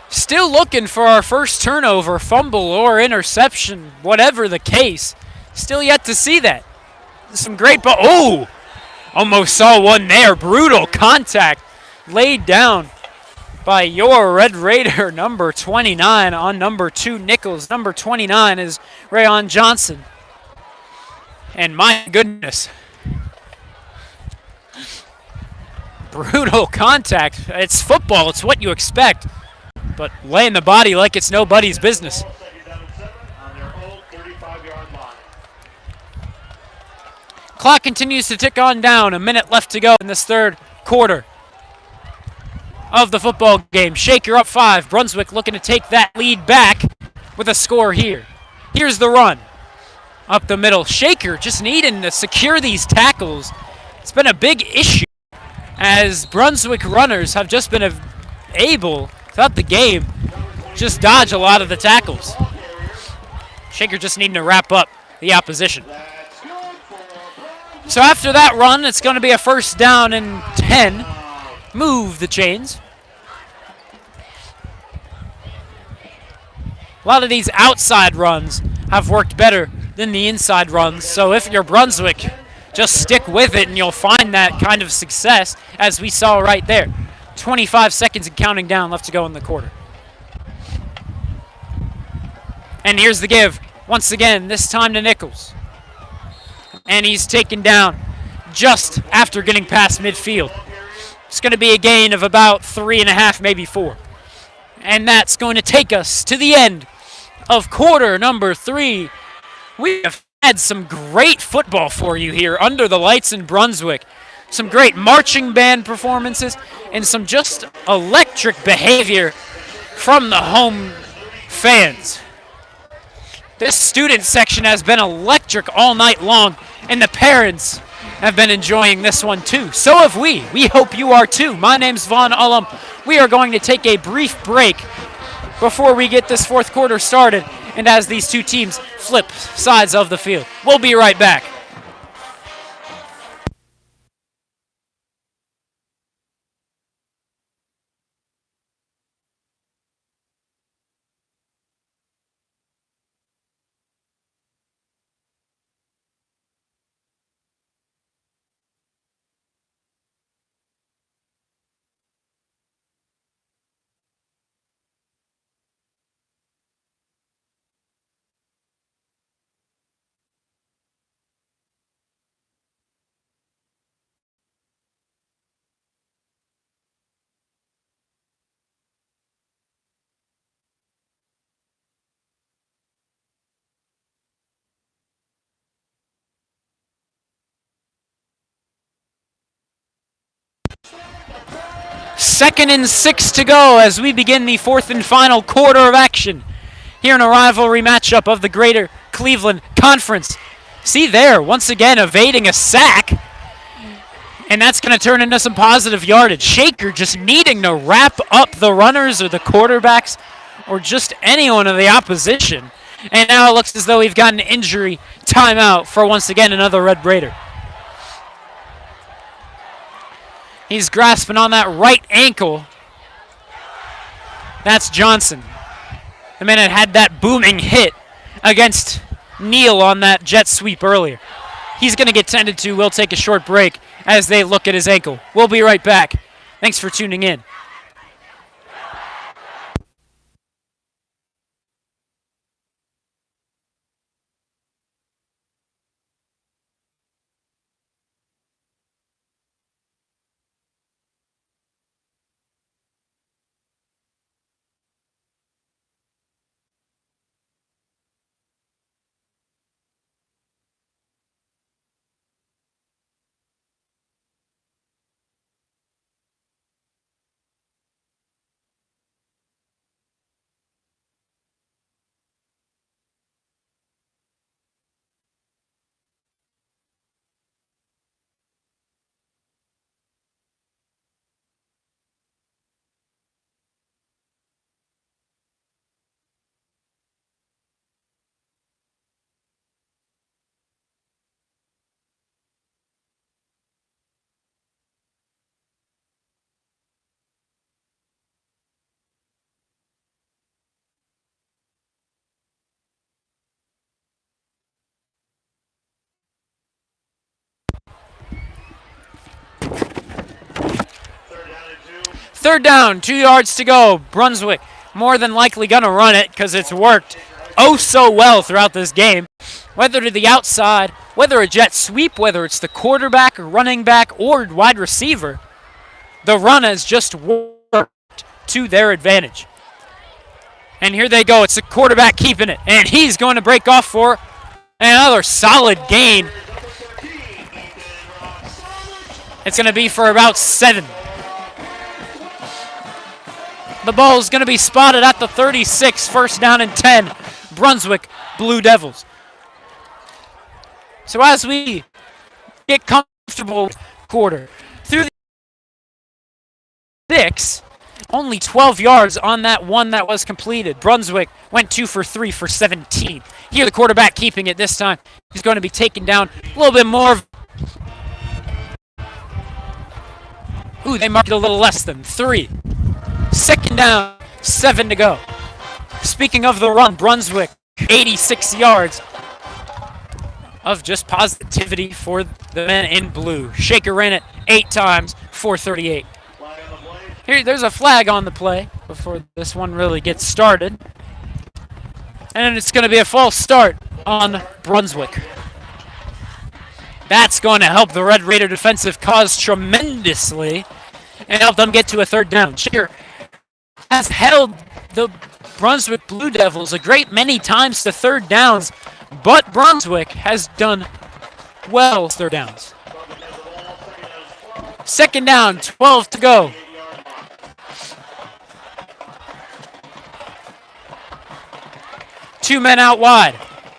Still looking for our first turnover, fumble, or interception, whatever the case. Still yet to see that. Some great ball. Oh! Almost saw one there. Brutal contact laid down by your Red Raider, number 29 on number 2, Nichols. Number 29 is Rayon Johnson. And my goodness. Brutal contact. It's football. It's what you expect. But laying the body like it's nobody's business. Clock continues to tick on down. A minute left to go in this third quarter of the football game. Shaker up 5. Brunswick looking to take that lead back with a score here. Here's the run. Up the middle. Shaker just needing to secure these tackles. It's been a big issue as Brunswick runners have just been able, throughout the game, just dodge a lot of the tackles. Shaker just needing to wrap up the opposition. So after that run, it's going to be a 1st down and 10. Move the chains. A lot of these outside runs have worked better than the inside runs. So if you're Brunswick, just stick with it and you'll find that kind of success as we saw right there. 25 seconds and counting down left to go in the quarter. And here's the give. Once again, this time to Nichols. And he's taken down just after getting past midfield. It's going to be a gain of about 3.5, maybe 4. And that's going to take us to the end of quarter number 3. We have had some great football for you here under the lights in Brunswick. Some great marching band performances and some just electric behavior from the home fans. This student section has been electric all night long, and the parents have been enjoying this one too. So have we. We hope you are too. My name's Vaughn Ullum. We are going to take a brief break before we get this fourth quarter started, and as these two teams flip sides of the field. We'll be right back. Second and 6 to go as we begin the fourth and final quarter of action here in a rivalry matchup of the Greater Cleveland Conference. See there, once again evading a sack, and that's going to turn into some positive yardage. Shaker just needing to wrap up the runners or the quarterbacks or just anyone of the opposition. And now it looks as though we've got an injury timeout for once again another Red Raider. He's grasping on that right ankle. That's Johnson. The man that had that booming hit against Neal on that jet sweep earlier. He's going to get tended to. We'll take a short break as they look at his ankle. We'll be right back. Thanks for tuning in. Third down, 2 yards to go. Brunswick more than likely going to run it because it's worked oh so well throughout this game. Whether to the outside, whether a jet sweep, whether it's the quarterback or running back or wide receiver, the run has just worked to their advantage. And here they go. It's the quarterback keeping it, and he's going to break off for another solid gain. It's going to be for about 7. The ball is going to be spotted at the 36, first down and 10, Brunswick Blue Devils. So as we get comfortable with quarter, through the 6, only 12 yards on that one that was completed. Brunswick went 2 for 3 for 17. Here the quarterback keeping it this time. He's going to be taken down a little bit more. Ooh, they marked it a little less than 3. Second down, 7 to go. Speaking of the run, Brunswick, 86 yards of just positivity for the men in blue. Shaker ran it 8 times, 438. Here, there's a flag on the play before this one really gets started. And it's going to be a false start on Brunswick. That's going to help the Red Raider defensive cause tremendously and help them get to a third down. Shaker has held the Brunswick Blue Devils a great many times to third downs, but Brunswick has done well third downs. Second down, 12 to go. Two men out wide.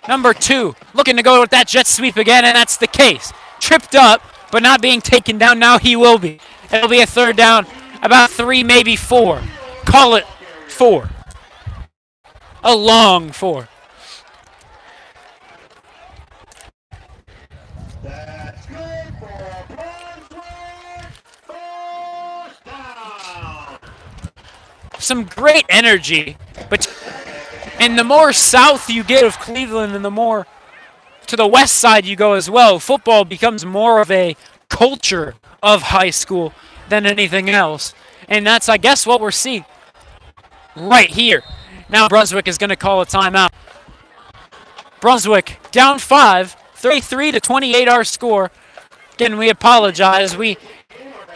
Number 2 looking to go with that jet sweep again, and that's the case. Tripped up, but not being taken down. Now he will be. It'll be a third down, about 3, maybe 4. Call it 4. A long 4. That's good for Brunswick. First down. Some great energy, but and the more south you get of Cleveland and the more to the west side you go as well, football becomes more of a culture of high school than anything else. And that's, I guess, what we're seeing right here. Now Brunswick is going to call a timeout. Brunswick down 5, 33-28 our score. Again, we apologize. We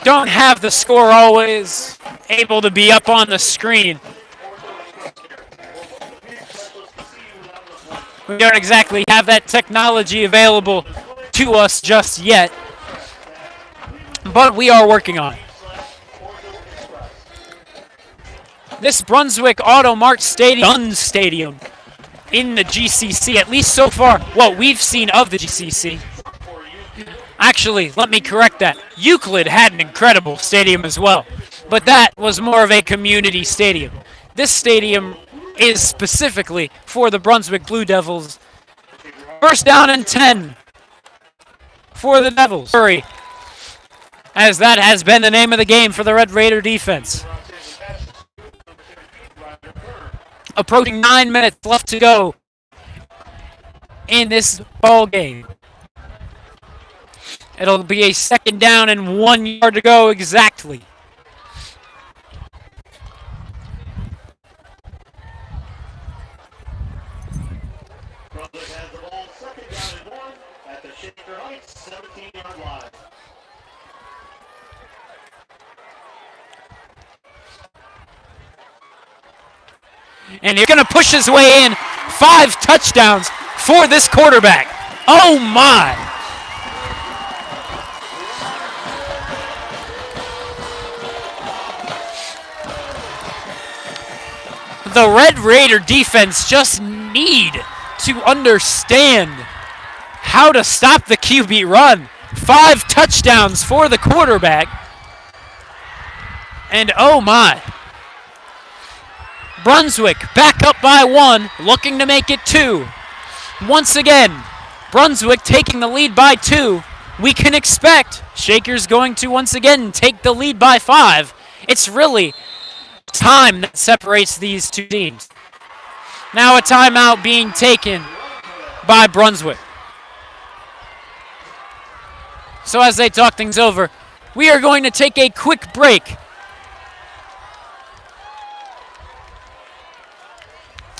don't have the score always able to be up on the screen. We don't exactly have that technology available to us just yet, but we are working on it. This Brunswick Auto Mart Stadium in the GCC, at least so far, what we've seen of the GCC. Actually, let me correct that. Euclid had an incredible stadium as well, but that was more of a community stadium. This stadium is specifically for the Brunswick Blue Devils. First down and 10 for the Devils. Hurry, as that has been the name of the game for the Red Raider defense. Approaching 9 minutes left to go in this ball game. It'll be a second down and 1 yard to go exactly. Brunswick has the ball, second down and 1 at the Shaker Heights 17-yard line. And he's going to push his way in. 5 touchdowns for this quarterback. Oh my! The Red Raider defense just need to understand how to stop the QB run. 5 touchdowns for the quarterback. And oh my. Brunswick back up by 1, looking to make it 2. Once again, Brunswick taking the lead by 2. We can expect Shaker's going to once again take the lead by 5. It's really time that separates these two teams. Now a timeout being taken by Brunswick. So as they talk things over, we are going to take a quick break.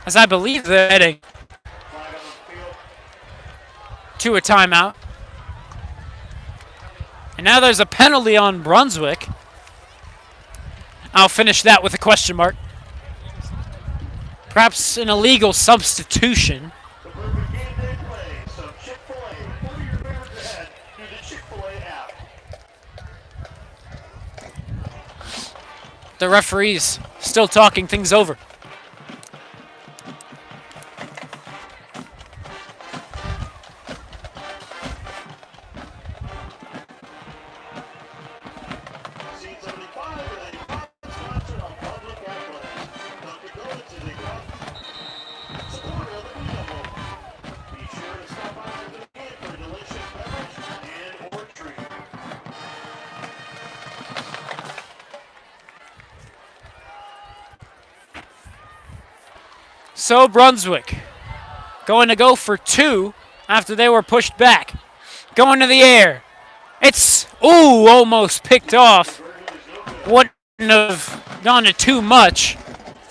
As I believe they're heading to a timeout. And now there's a penalty on Brunswick. I'll finish that with a question mark. Perhaps an illegal substitution. The referee's still talking things over. So Brunswick going to go for 2 after they were pushed back. Going to the air. It's, almost picked off. Wouldn't have gone to too much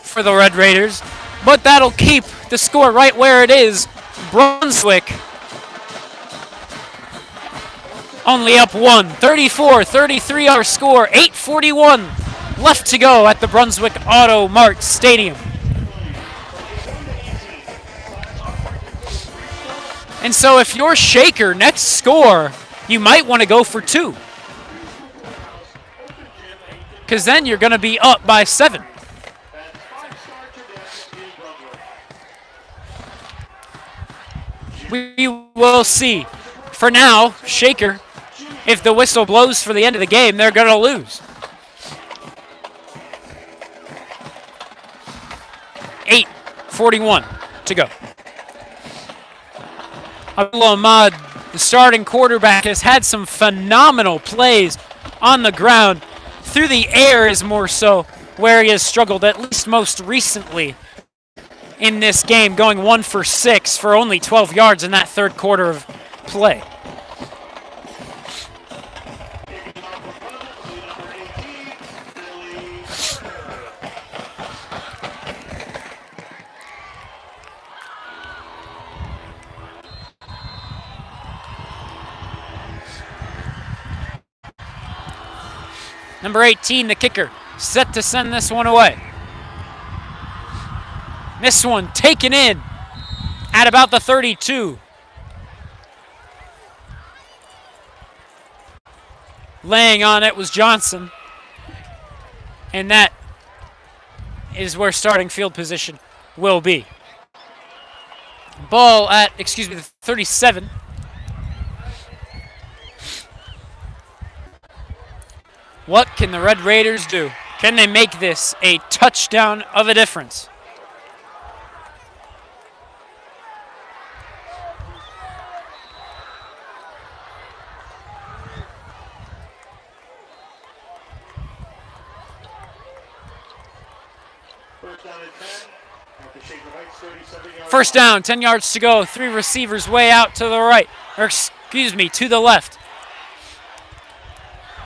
for the Red Raiders. but that'll keep the score right where it is. Brunswick only up one. 34-33 our score. 8:41 left to go at the Brunswick Auto Mart Stadium. And so if you're Shaker, next score, you might want to go for 2. Because then you're going to be up by 7. We will see. For now, Shaker, if the whistle blows for the end of the game, they're going to lose. 8:41 to go. Abdul Ahmad, the starting quarterback, has had some phenomenal plays on the ground. Through the air is more so where he has struggled, at least most recently in this game, going 1 for 6 for only 12 yards in that third quarter of play. Number 18, the kicker, set to send this one away. This one taken in at about the 32. Laying on it was Johnson. And that is where starting field position will be. Ball at, the 37. What can the Red Raiders do? Can they make this a touchdown of a difference? First down, 10 yards to go. 3 receivers way out to the right, to the left.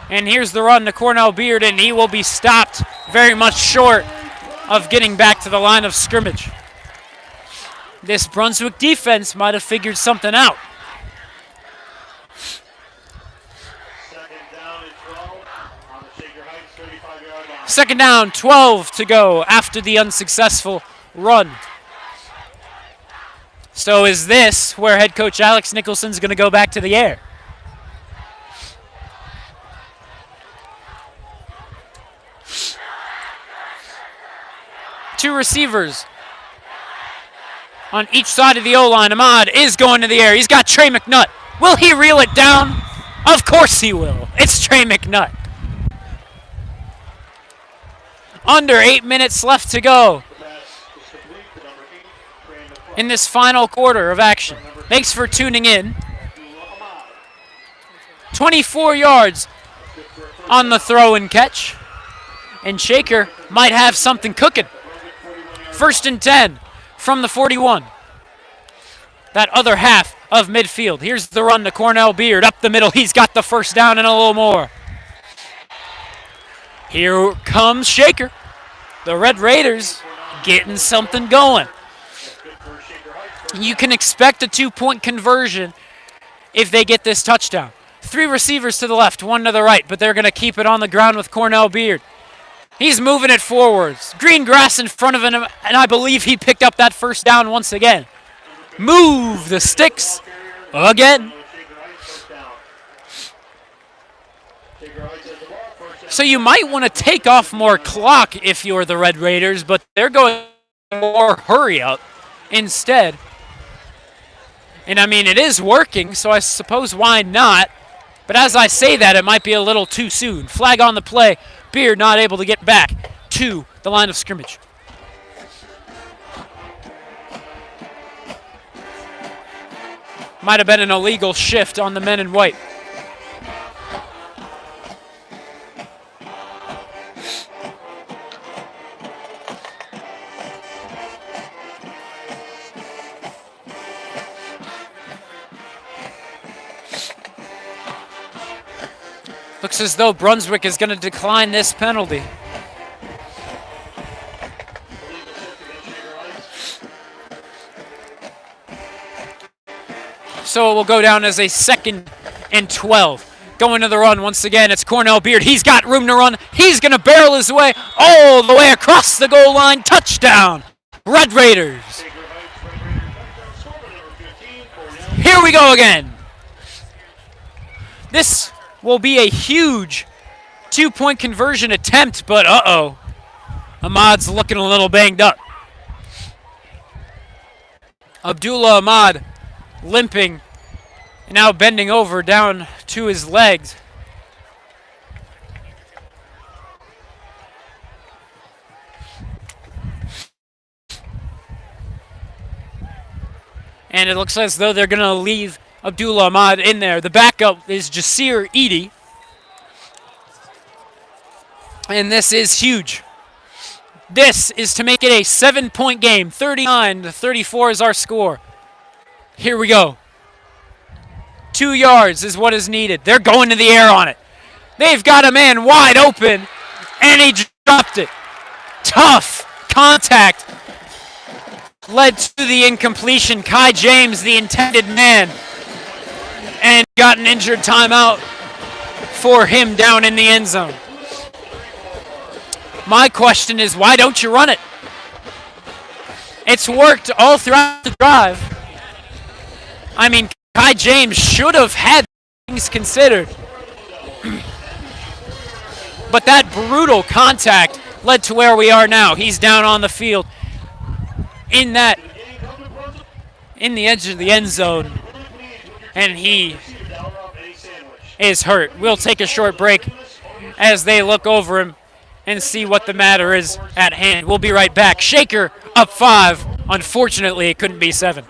And here's the run to Cornell Beard, and he will be stopped very much short of getting back to the line of scrimmage. This Brunswick defense might have figured something out. Second down, 12 to go after the unsuccessful run. So is this where head coach Alex Nicholson's going to go back to the air? Two receivers on each side of the O-line. Ahmad is going to the air. He's got Trey McNutt. Will he reel it down? Of course he will. It's Trey McNutt. Under 8 minutes left to go in this final quarter of action. Thanks for tuning in. 24 yards on the throw and catch. And Shaker might have something cooking. 1st and 10 from the 41. That other half of midfield. Here's the run to Cornell Beard. Up the middle. He's got the first down and a little more. Here comes Shaker. The Red Raiders getting something going. You can expect a 2-point conversion if they get this touchdown. 3 receivers to the left, 1 to the right, but they're going to keep it on the ground with Cornell Beard. He's moving it forwards. Green grass in front of him, and I believe he picked up that first down once again. Move the sticks again. So you might want to take off more clock if you're the Red Raiders, but they're going more hurry up instead. And I mean, it is working, so I suppose why not? But as I say that, it might be a little too soon. Flag on the play. Beard not able to get back to the line of scrimmage. Might have been an illegal shift on the men in white. Looks as though Brunswick is going to decline this penalty. So it will go down as a 2nd and 12. Going to the run once again. It's Cornell Beard. He's got room to run. He's going to barrel his way all the way across the goal line. Touchdown, Red Raiders. Here we go again. This will be a huge 2-point conversion attempt, but uh-oh. Ahmad's looking a little banged up. Abdullah Ahmad limping, and now bending over down to his legs. And it looks as though they're going to leave Abdullah Ahmad in there. The backup is Jasir Eady. And this is huge. This is to make it a 7-point game. 39-34 is our score. Here we go. 2 yards is what is needed. They're going to the air on it. They've got a man wide open, and he dropped it. Tough contact led to the incompletion. Kai James, the intended man, and got an injured timeout for him down in the end zone. My question is, why don't you run it? It's worked all throughout the drive. I mean, Kai James should have had things considered. But that brutal contact led to where we are now. He's down on the field in the edge of the end zone, and he is hurt. We'll take a short break as they look over him and see what the matter is at hand. We'll be right back. Shaker up 5. Unfortunately, it couldn't be 7.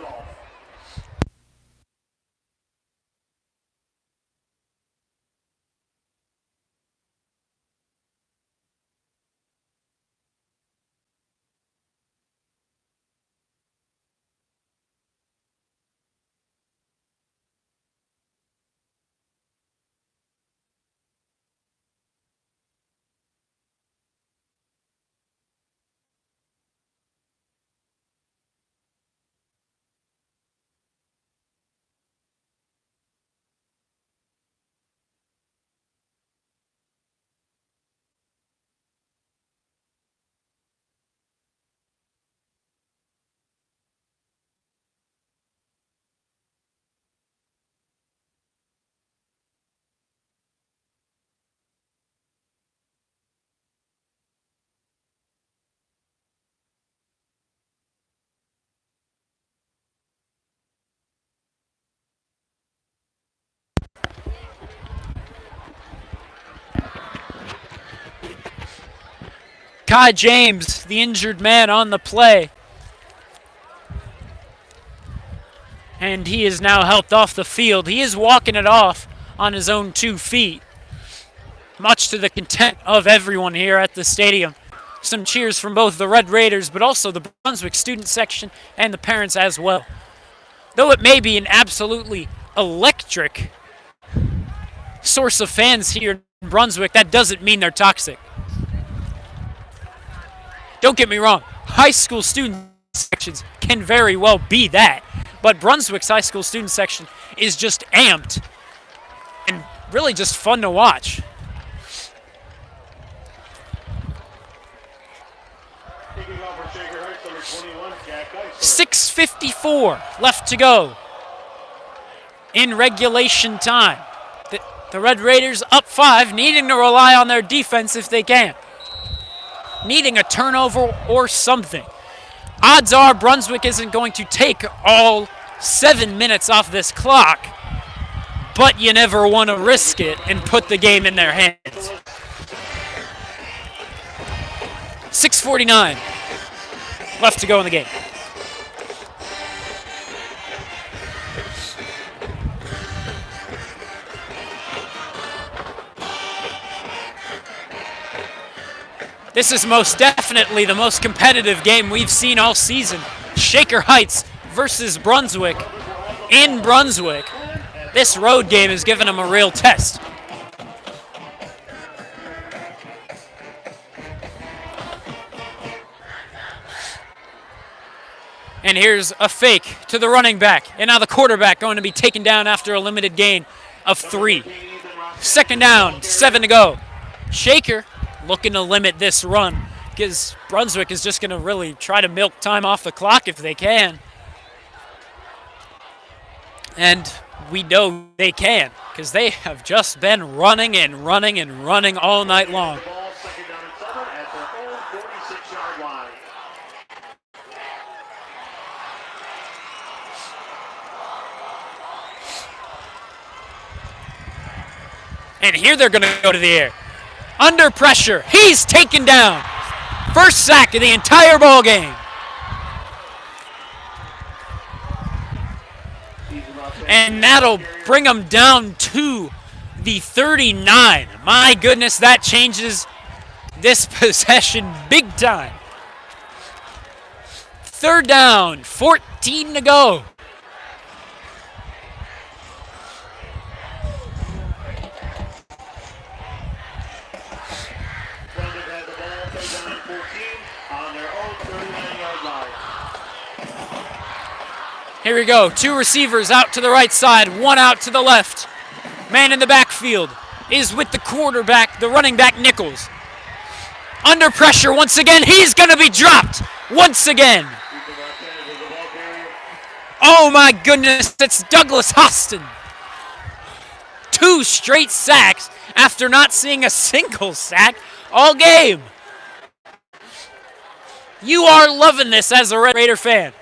Kai James, the injured man on the play. And he is now helped off the field. He is walking it off on his own 2 feet, much to the content of everyone here at the stadium. Some cheers from both the Red Raiders, but also the Brunswick student section and the parents as well. Though it may be an absolutely electric source of fans here in Brunswick, that doesn't mean they're toxic. Don't get me wrong, high school student sections can very well be that, but Brunswick's high school student section is just amped and really just fun to watch. 6:54 left to go in regulation time. The Red Raiders up 5, needing to rely on their defense if they can. Needing a turnover or something. Odds are Brunswick isn't going to take all 7 minutes off this clock, but you never want to risk it and put the game in their hands. 6:49 left to go in the game. This is most definitely the most competitive game we've seen all season. Shaker Heights versus Brunswick in Brunswick. This road game has given them a real test. And here's a fake to the running back. And now the quarterback going to be taken down after a limited gain of 3. Second down, 7 to go. Shaker looking to limit this run because Brunswick is just going to really try to milk time off the clock if they can. And we know they can because they have just been running and running and running all night long. And here they're going to go to the air. Under pressure. He's taken down. First sack of the entire ball game. And that'll bring them down to the 39. My goodness, that changes this possession big time. Third down, 14 to go. Here we go. 2 receivers out to the right side, 1 out to the left. Man in the backfield is with the quarterback, the running back Nichols. Under pressure once again. He's going to be dropped once again. Oh my goodness, it's Douglas Hostin. 2 straight sacks after not seeing a single sack all game. You are loving this as a Red Raider fan.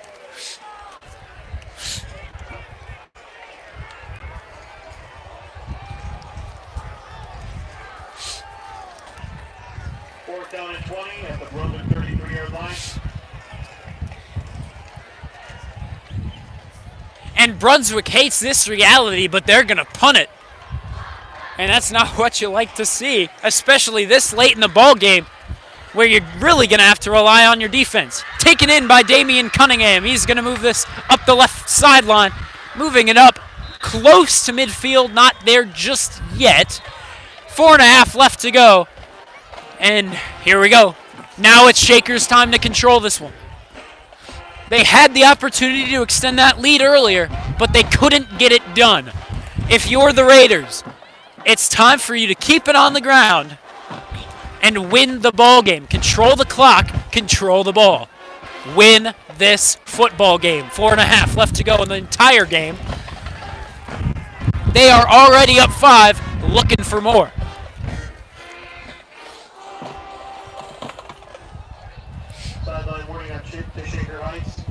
Down at 20 at the Brunswick 33-yard line. And Brunswick hates this reality, but they're going to punt it. And that's not what you like to see, especially this late in the ball game where you're really going to have to rely on your defense. Taken in by Damian Cunningham. He's going to move this up the left sideline, moving it up close to midfield, not there just yet. 4.5 left to go. And here we go. Now it's Shaker's time to control this one. They had the opportunity to extend that lead earlier, but they couldn't get it done. If you're the Raiders, it's time for you to keep it on the ground and win the ball game. Control the clock, control the ball. Win this football game. 4.5 left to go in the entire game. They are already up 5, looking for more. Sideline warning on chip to Shaker Heights.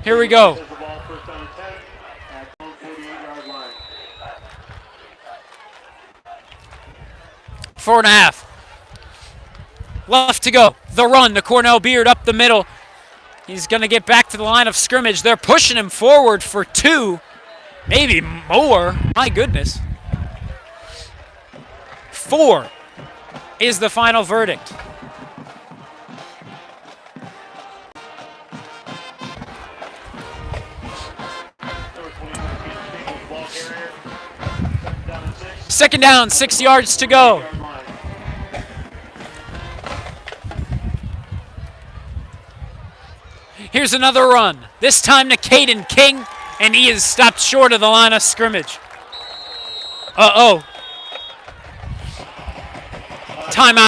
Here we go. The ball first down and 10 at the 48-yard line. 4.5 left to go. The run to Cornell Beard up the middle. He's going to get back to the line of scrimmage. They're pushing him forward for 2, maybe more. My goodness. 4 is the final verdict. Second down, 6 yards to go. Here's another run. This time to Caden King, and he is stopped short of the line of scrimmage. Uh-oh. Timeout.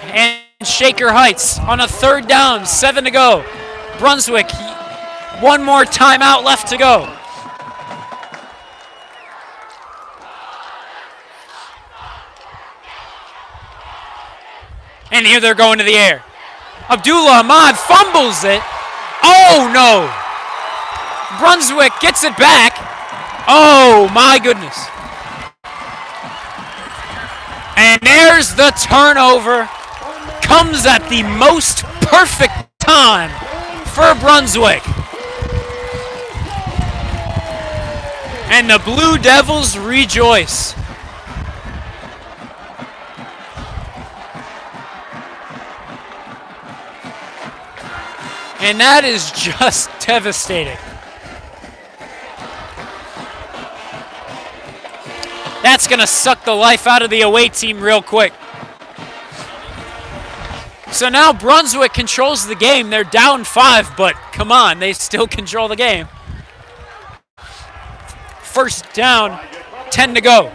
And Shaker Heights on a third down, 7 to go. Brunswick, one more timeout left to go. And here they're going to the air. Abdullah Ahmad fumbles it. Oh, no. Brunswick gets it back. Oh, my goodness. And there's the turnover. Comes at the most perfect time for Brunswick. And the Blue Devils rejoice. And that is just devastating. That's going to suck the life out of the away team real quick. So now Brunswick controls the game. They're down 5, but come on, they still control the game. First down, 10 to go.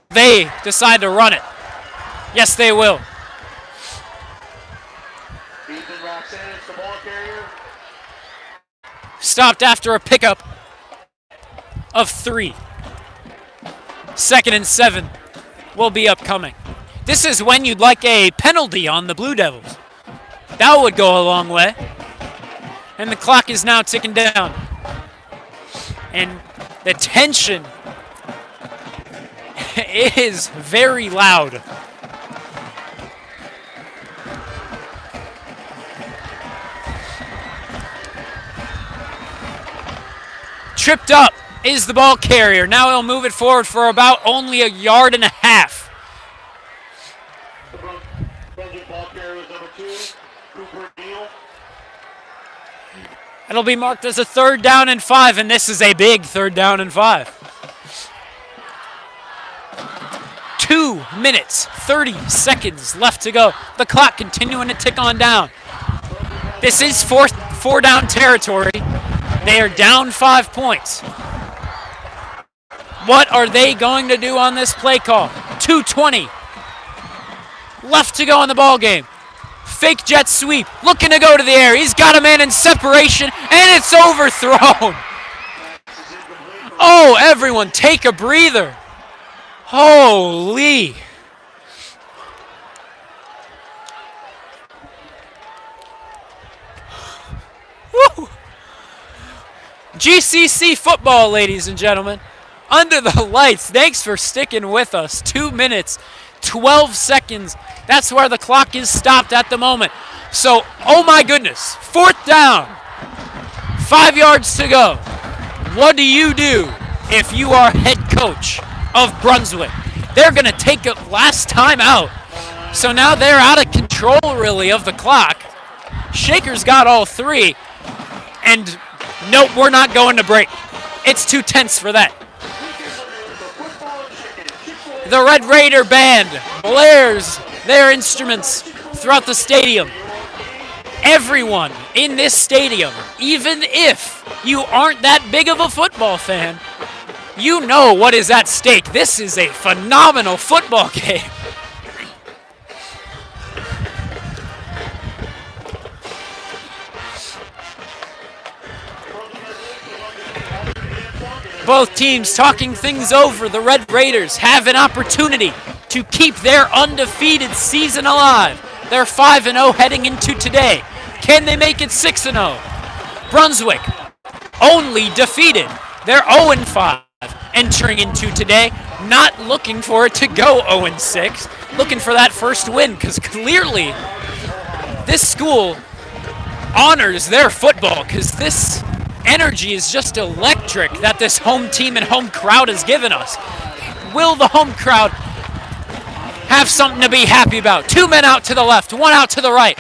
They decide to run it. Yes, they will. Stopped after a pickup of 3. 2nd and 7 will be upcoming. This is when you'd like a penalty on the Blue Devils. That would go a long way. And the clock is now ticking down. And the tension is very loud. Tripped up is the ball carrier. Now he'll move it forward for about only 1.5 yards. The Brunswick ball carrier is number 2, Cooper Neal. It'll be marked as a 3rd down and 5, and this is a big 3rd down and 5. 2 minutes, 30 seconds left to go. The clock continuing to tick on down. This is 4 down territory. They are down 5 points. What are they going to do on this play call? 2:20 left to go in the ball game. Fake jet sweep, looking to go to the air. He's got a man in separation, and it's overthrown. Oh, everyone take a breather. Holy. Woo. GCC football, ladies and gentlemen. Under the lights. Thanks for sticking with us. 2 minutes, 12 seconds. That's where the clock is stopped at the moment. So, oh my goodness. 4th down. 5 yards to go. What do you do if you are head coach of Brunswick? They're going to take a last time out. So now they're out of control, really, of the clock. Shaker's got all 3. And nope, we're not going to break. It's too tense for that. The Red Raider band blares their instruments throughout the stadium. Everyone in this stadium, even if you aren't that big of a football fan, you know what is at stake. This is a phenomenal football game. Both teams talking things over. The Red Raiders have an opportunity to keep their undefeated season alive. They're 5-0 heading into today. Can they make it 6-0? Brunswick only defeated. They're 0-5 entering into today. Not looking for it to go 0-6. Looking for that first win because clearly this school honors their football because this energy is just electric that this home team and home crowd has given us. Will the home crowd have something to be happy about? 2 men out to the left, 1 out to the right.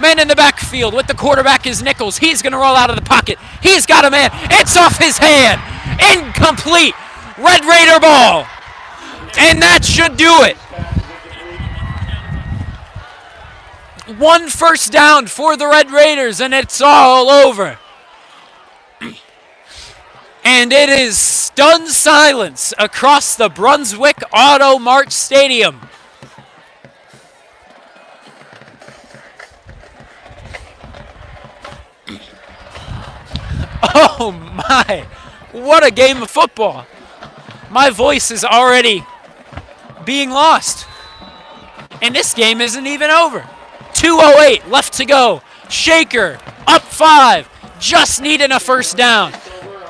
Man in the backfield with the quarterback is Nichols. He's going to roll out of the pocket. He's got a man. It's off his hand. Incomplete. Red Raider ball. And that should do it. 1 first down for the Red Raiders, and it's all over. And it is stunned silence across the Brunswick Auto Mart Stadium. Oh my, what a game of football. My voice is already being lost. And this game isn't even over. 2:08 left to go. Shaker up 5. Just needing a first down,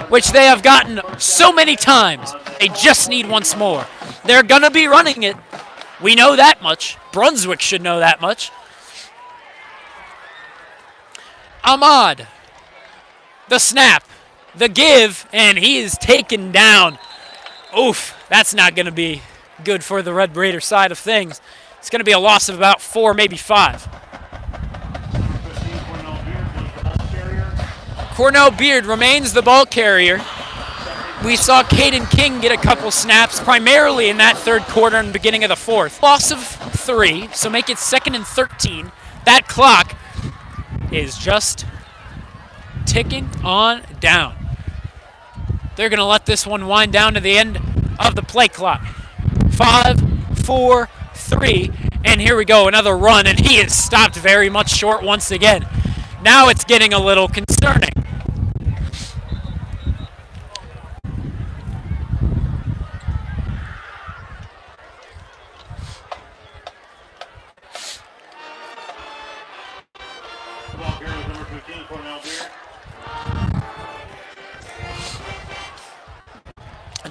which they have gotten so many times. They just need once more. They're going to be running it. We know that much. Brunswick should know that much. Ahmad. The snap. The give. And he is taken down. Oof. That's not going to be good for the Red Raider side of things. It's going to be a loss of about 4, maybe 5. Cornell Beard remains the ball carrier. We saw Caden King get a couple snaps, primarily in that third quarter and beginning of the fourth. Loss of 3, so make it 2nd and 13. That clock is just ticking on down. They're going to let this one wind down to the end of the play clock. 5, 4, 3, and here we go, another run, and he is stopped very much short once again. Now it's getting a little concerning.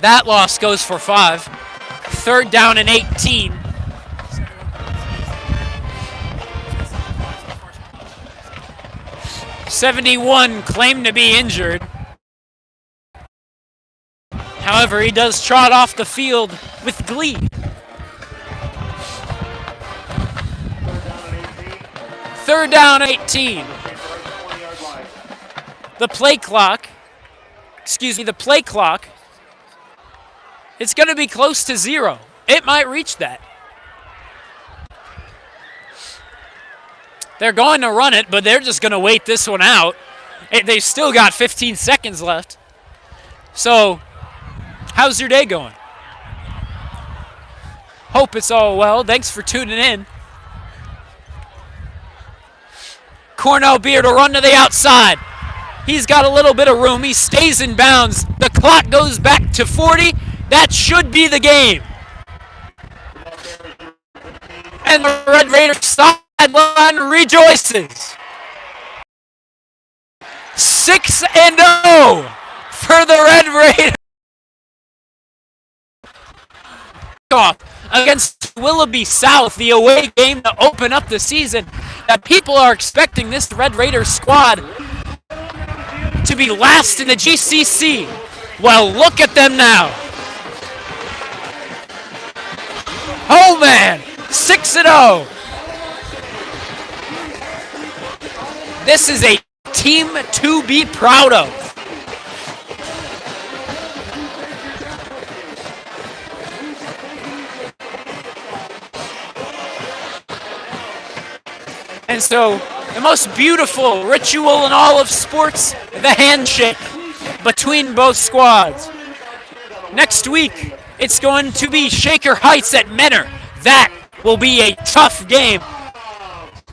That loss goes for 5. 3rd down and 18. '71 claimed to be injured. However, he does trot off the field with glee. 3rd down 18. The play clock, it's going to be close to 0. It might reach that. They're going to run it, but they're just going to wait this one out. They've still got 15 seconds left. So, how's your day going? Hope it's all well. Thanks for tuning in. Cornell Beard will run to the outside. He's got a little bit of room. He stays in bounds. The clock goes back to 40. That should be the game. And the Red Raiders sideline rejoices. 6-0 for the Red Raiders. Against Willoughby South, the away game to open up the season. That people are expecting this Red Raiders squad to be last in the GCC. Well, look at them now. Oh man, 6-0. This is a team to be proud of. And so, the most beautiful ritual in all of sports, the handshake between both squads. Next week, it's going to be Shaker Heights at Menor. That will be a tough game.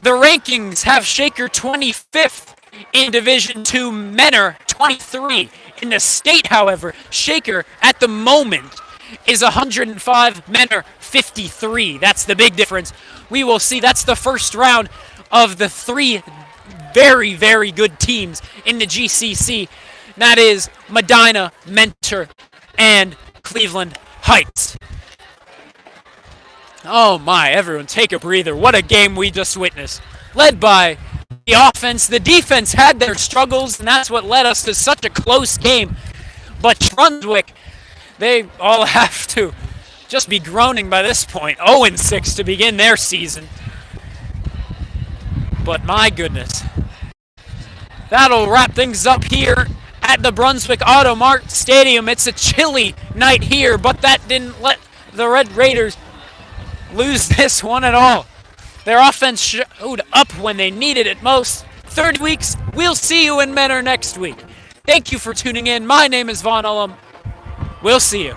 The rankings have Shaker 25th in Division II, Menor 23. In the state, however, Shaker at the moment is 105, Menor 53. That's the big difference. We will see. That's the first round of the 3 very, very good teams in the GCC. That is Medina, Mentor, and Cleveland Heights. Oh my, everyone take a breather. What a game we just witnessed. Led by the offense. The defense had their struggles, and that's what led us to such a close game. But Brunswick, they all have to just be groaning by this point. 0-6 to begin their season. But my goodness. That'll wrap things up here at the Brunswick Auto Mart Stadium. It's a chilly night here, but that didn't let the Red Raiders lose this one at all. Their offense showed up when they needed it most. 30 weeks, we'll see you in Menor next week. Thank you for tuning in. My name is Vaughn Ullum. We'll see you.